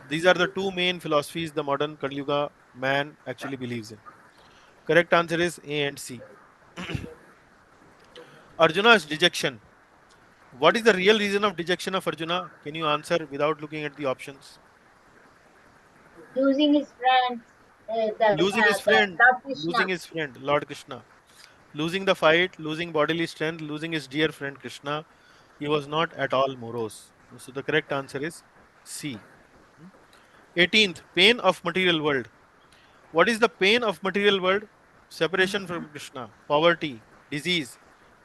[SPEAKER 1] These are the two main philosophies the modern Kali Yuga man actually believes in. Correct answer is A and C. Arjuna's dejection. What is the real reason of dejection of Arjuna? Can you answer without looking at the options?
[SPEAKER 3] Losing his friends,
[SPEAKER 1] Losing his
[SPEAKER 3] the
[SPEAKER 1] friend,
[SPEAKER 3] Lord
[SPEAKER 1] losing
[SPEAKER 3] Krishna.
[SPEAKER 1] his friend, Lord Krishna. Losing the fight, losing bodily strength, losing his dear friend Krishna. He was not at all morose. So the correct answer is C. 18th, pain of material world. What is the pain of material world? Separation from Krishna, poverty, disease,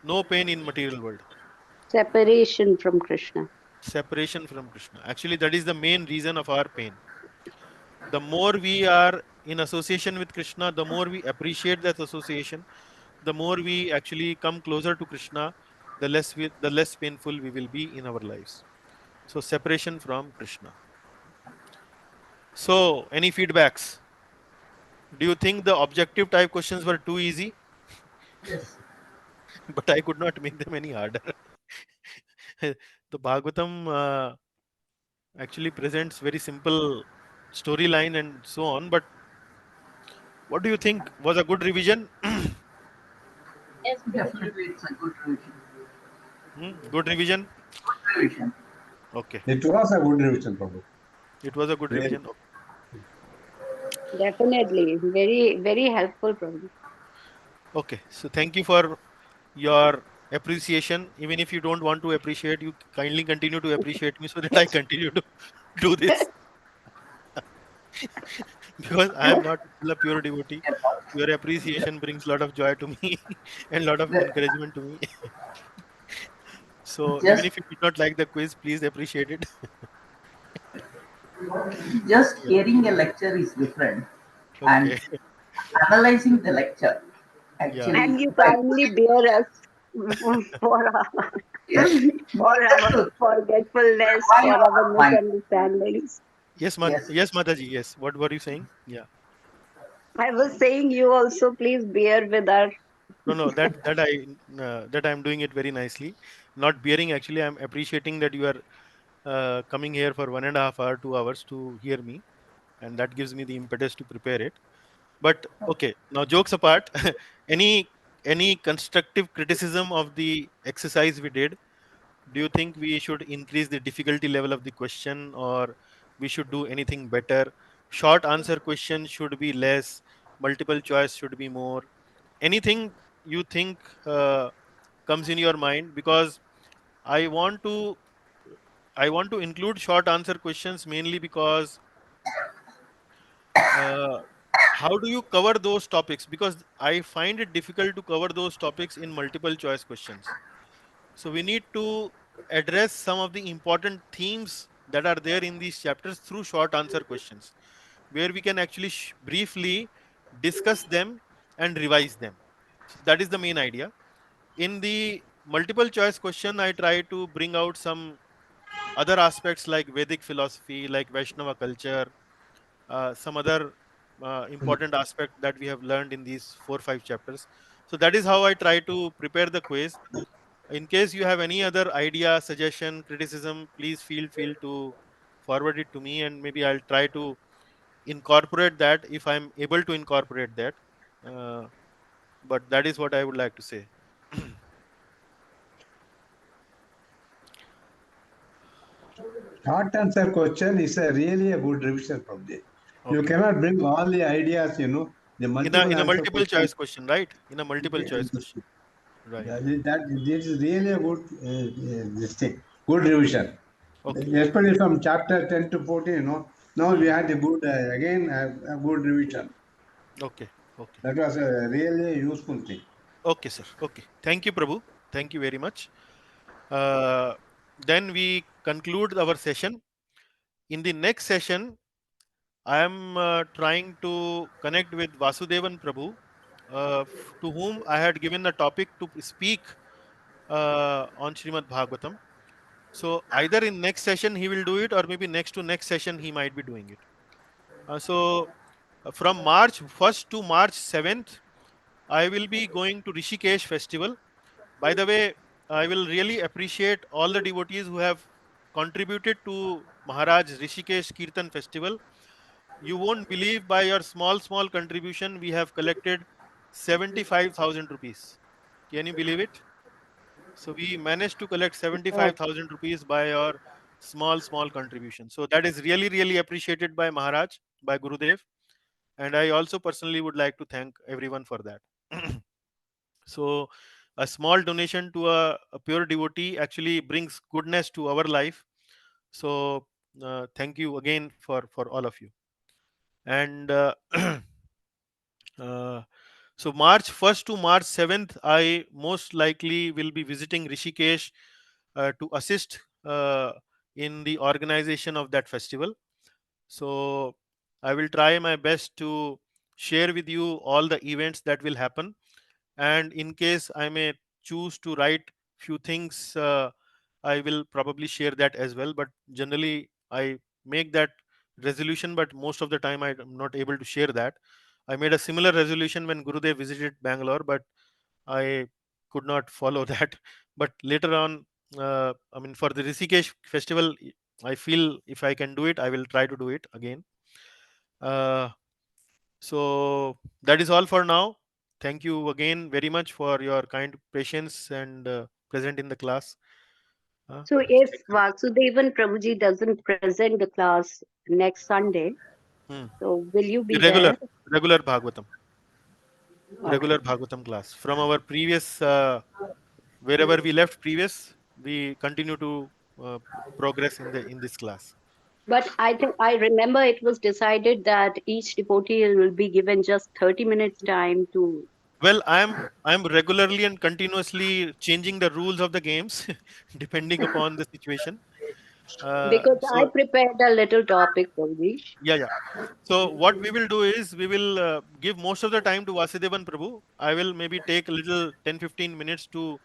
[SPEAKER 1] no pain in material world.
[SPEAKER 4] Separation from Krishna.
[SPEAKER 1] Separation from Krishna. Actually, that is the main reason of our pain. The more we are in association with Krishna, the more we appreciate that association, the more we actually come closer to Krishna, the less painful we will be in our lives. So separation from Krishna. So any feedbacks? Do you think the objective type questions were too easy?
[SPEAKER 5] Yes.
[SPEAKER 1] But I could not make them any harder. The Bhagavatam actually presents very simple storyline and so on. But what do you think was a good revision?
[SPEAKER 3] Yes, Prabhuji.
[SPEAKER 5] Definitely, it's a good revision.
[SPEAKER 1] Good revision.
[SPEAKER 5] Good revision.
[SPEAKER 1] Okay,
[SPEAKER 2] It was a good revision, Prabhu.
[SPEAKER 1] it was a good
[SPEAKER 2] Really.
[SPEAKER 1] revision.
[SPEAKER 4] Definitely. Very, very helpful, Prabhu.
[SPEAKER 1] Okay, so thank you for your appreciation. Even if you don't want to appreciate, you kindly continue to appreciate me so that I continue to do this because I am not still a pure devotee. Your appreciation brings a lot of joy to me and a lot of
[SPEAKER 5] The-
[SPEAKER 1] encouragement to me. So even
[SPEAKER 5] Just
[SPEAKER 1] if you did not like the quiz, please appreciate it.
[SPEAKER 5] just
[SPEAKER 1] Yeah.
[SPEAKER 5] hearing a lecture is different, and
[SPEAKER 1] Okay.
[SPEAKER 5] analyzing the lecture
[SPEAKER 1] Yeah.
[SPEAKER 5] actually
[SPEAKER 4] And you
[SPEAKER 5] by
[SPEAKER 4] kindly
[SPEAKER 5] putting
[SPEAKER 4] bear us for our,
[SPEAKER 5] yes, we
[SPEAKER 4] for
[SPEAKER 5] get
[SPEAKER 4] our
[SPEAKER 5] to
[SPEAKER 4] forgetfulness, for
[SPEAKER 5] revive
[SPEAKER 4] our
[SPEAKER 5] our mind.
[SPEAKER 4] misunderstandings.
[SPEAKER 1] Yes,
[SPEAKER 5] Yes,
[SPEAKER 1] yes, Mataji. Yes. What were you saying? Yeah.
[SPEAKER 4] I was saying you also please bear with our
[SPEAKER 1] No, no. That I am doing it very nicely. not bearing, actually I'm appreciating that you are coming here for 1.5 hour 2 hours to hear me, and that gives me the impetus to prepare it. But okay, now jokes apart, any any constructive criticism of the exercise we did? Do you think we should increase the difficulty level of the question, or we should do anything better? Short answer question should be less, multiple choice should be more. Anything you think comes in your mind? Because i want to I want to include short answer questions mainly because uh, how do you cover those topics? Because I find it difficult to cover those topics in multiple choice questions. So we need to address some of the important themes that are there in these chapters through short answer questions, where we can actually briefly discuss them and revise them. So that is the main idea. In the multiple choice question, I try to bring out some other aspects like Vedic philosophy, like Vaishnava culture, some other important aspect that we have learned in these 4 5 chapters. So that is how I try to prepare the quiz. In case you have any other idea, suggestion, criticism, please feel to forward it to me, and maybe I'll try to incorporate that if I'm able to incorporate that. Uh, but that is what I would like to say.
[SPEAKER 2] Short answer question is a really a good revision from this. You
[SPEAKER 1] Okay.
[SPEAKER 2] cannot bring all the ideas, the multiple
[SPEAKER 1] In a
[SPEAKER 2] answer
[SPEAKER 1] multiple
[SPEAKER 2] question.
[SPEAKER 1] choice question, right? In a multiple choice question, right?
[SPEAKER 2] That this is really a good this thing, good revision.
[SPEAKER 1] Okay.
[SPEAKER 2] Especially from chapter 10 to 14, now we
[SPEAKER 1] Hmm.
[SPEAKER 2] had a good, again, a good revision.
[SPEAKER 1] Okay. Okay.
[SPEAKER 2] That was a really useful thing.
[SPEAKER 1] Okay, sir. Okay. Thank you, Prabhu. Thank you very much. Uh, then we conclude our session. In the next session, I am trying to connect with Vasudevan Prabhu, to whom I had given the topic to speak on Srimad Bhagavatam. So either in next session he will do it, or maybe next to next session he might be doing it. From March 1st to March 7th, I will be going to Rishikesh festival. By the way, I will really appreciate all the devotees who have contributed to Maharaj Rishikesh Kirtan festival. You won't believe, by your small contribution, we have collected 75,000 rupees. Can you believe it? So we managed to collect
[SPEAKER 4] Oh,
[SPEAKER 1] 75,000 rupees by our small contribution. So that is really appreciated by Maharaj, by Gurudev. And I also personally would like to thank everyone for that. So a small donation to a pure devotee actually brings goodness to our life. So thank you again for all of you. And uh, so March 1st to March 7th, I most likely will be visiting Rishikesh to assist in the organization of that festival. So I will try my best to share with you all the events that will happen, and in case I may choose to write few things, I will probably share that as well. But generally I make that resolution, but most of the time I am not able to share that. I made a similar resolution when Gurudev visited Bangalore, but I could not follow that. But later on, I mean, for the Rishikesh festival, I feel if I can do it, I will try to do it again. uh, so that is all for now. Thank you again very much for your kind patience and present in the class.
[SPEAKER 4] so if Vasudevan Prabhuji doesn't present the class next Sunday,
[SPEAKER 1] Hmm.
[SPEAKER 4] so will you be
[SPEAKER 1] Regular,
[SPEAKER 4] there?
[SPEAKER 1] regular Bhagavatam,
[SPEAKER 4] Okay,
[SPEAKER 1] regular Bhagavatam class from our previous, wherever we left previous, we continue to progress in this class.
[SPEAKER 4] but I think I remember it was decided that each devotee will be given just 30 minutes time to,
[SPEAKER 1] Well, I'm regularly and continuously changing the rules of the games depending upon the situation.
[SPEAKER 4] because I
[SPEAKER 1] So
[SPEAKER 4] prepared a little topic, Prabhuji.
[SPEAKER 1] yeah. So what we will do is we will give most of the time to Vasudevan Prabhu. I will maybe take a little 10 15 minutes to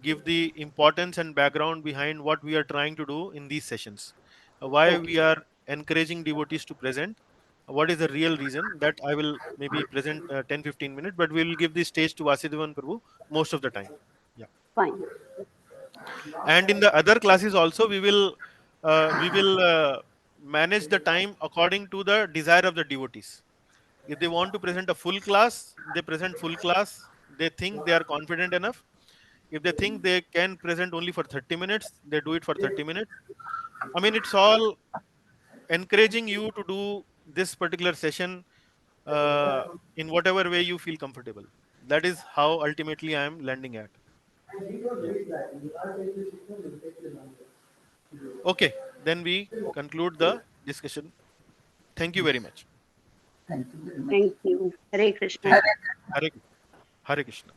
[SPEAKER 1] give the importance and background behind what we are trying to do in these sessions. Why
[SPEAKER 4] Okay,
[SPEAKER 1] we are encouraging devotees to present. What is the real reason that I will maybe present 10 15 minutes, but we will give the stage to Vasudevan Prabhu most of the time. Yeah.
[SPEAKER 4] fine.
[SPEAKER 1] And in the other classes also, we will manage the time according to the desire of the devotees. If they want to present a full class, they present full class. They think they are confident enough. If they think they can present only for 30 minutes, they do it for 30 minutes. I mean, it's all encouraging you to do this particular session uh, in whatever way you feel comfortable. That is how ultimately I am landing at. Yeah. Okay, then we conclude the discussion. Thank you very much.
[SPEAKER 5] Thank you very much.
[SPEAKER 4] Thank you. Hare Krishna.
[SPEAKER 1] Thank you. Hare, Hare Krishna.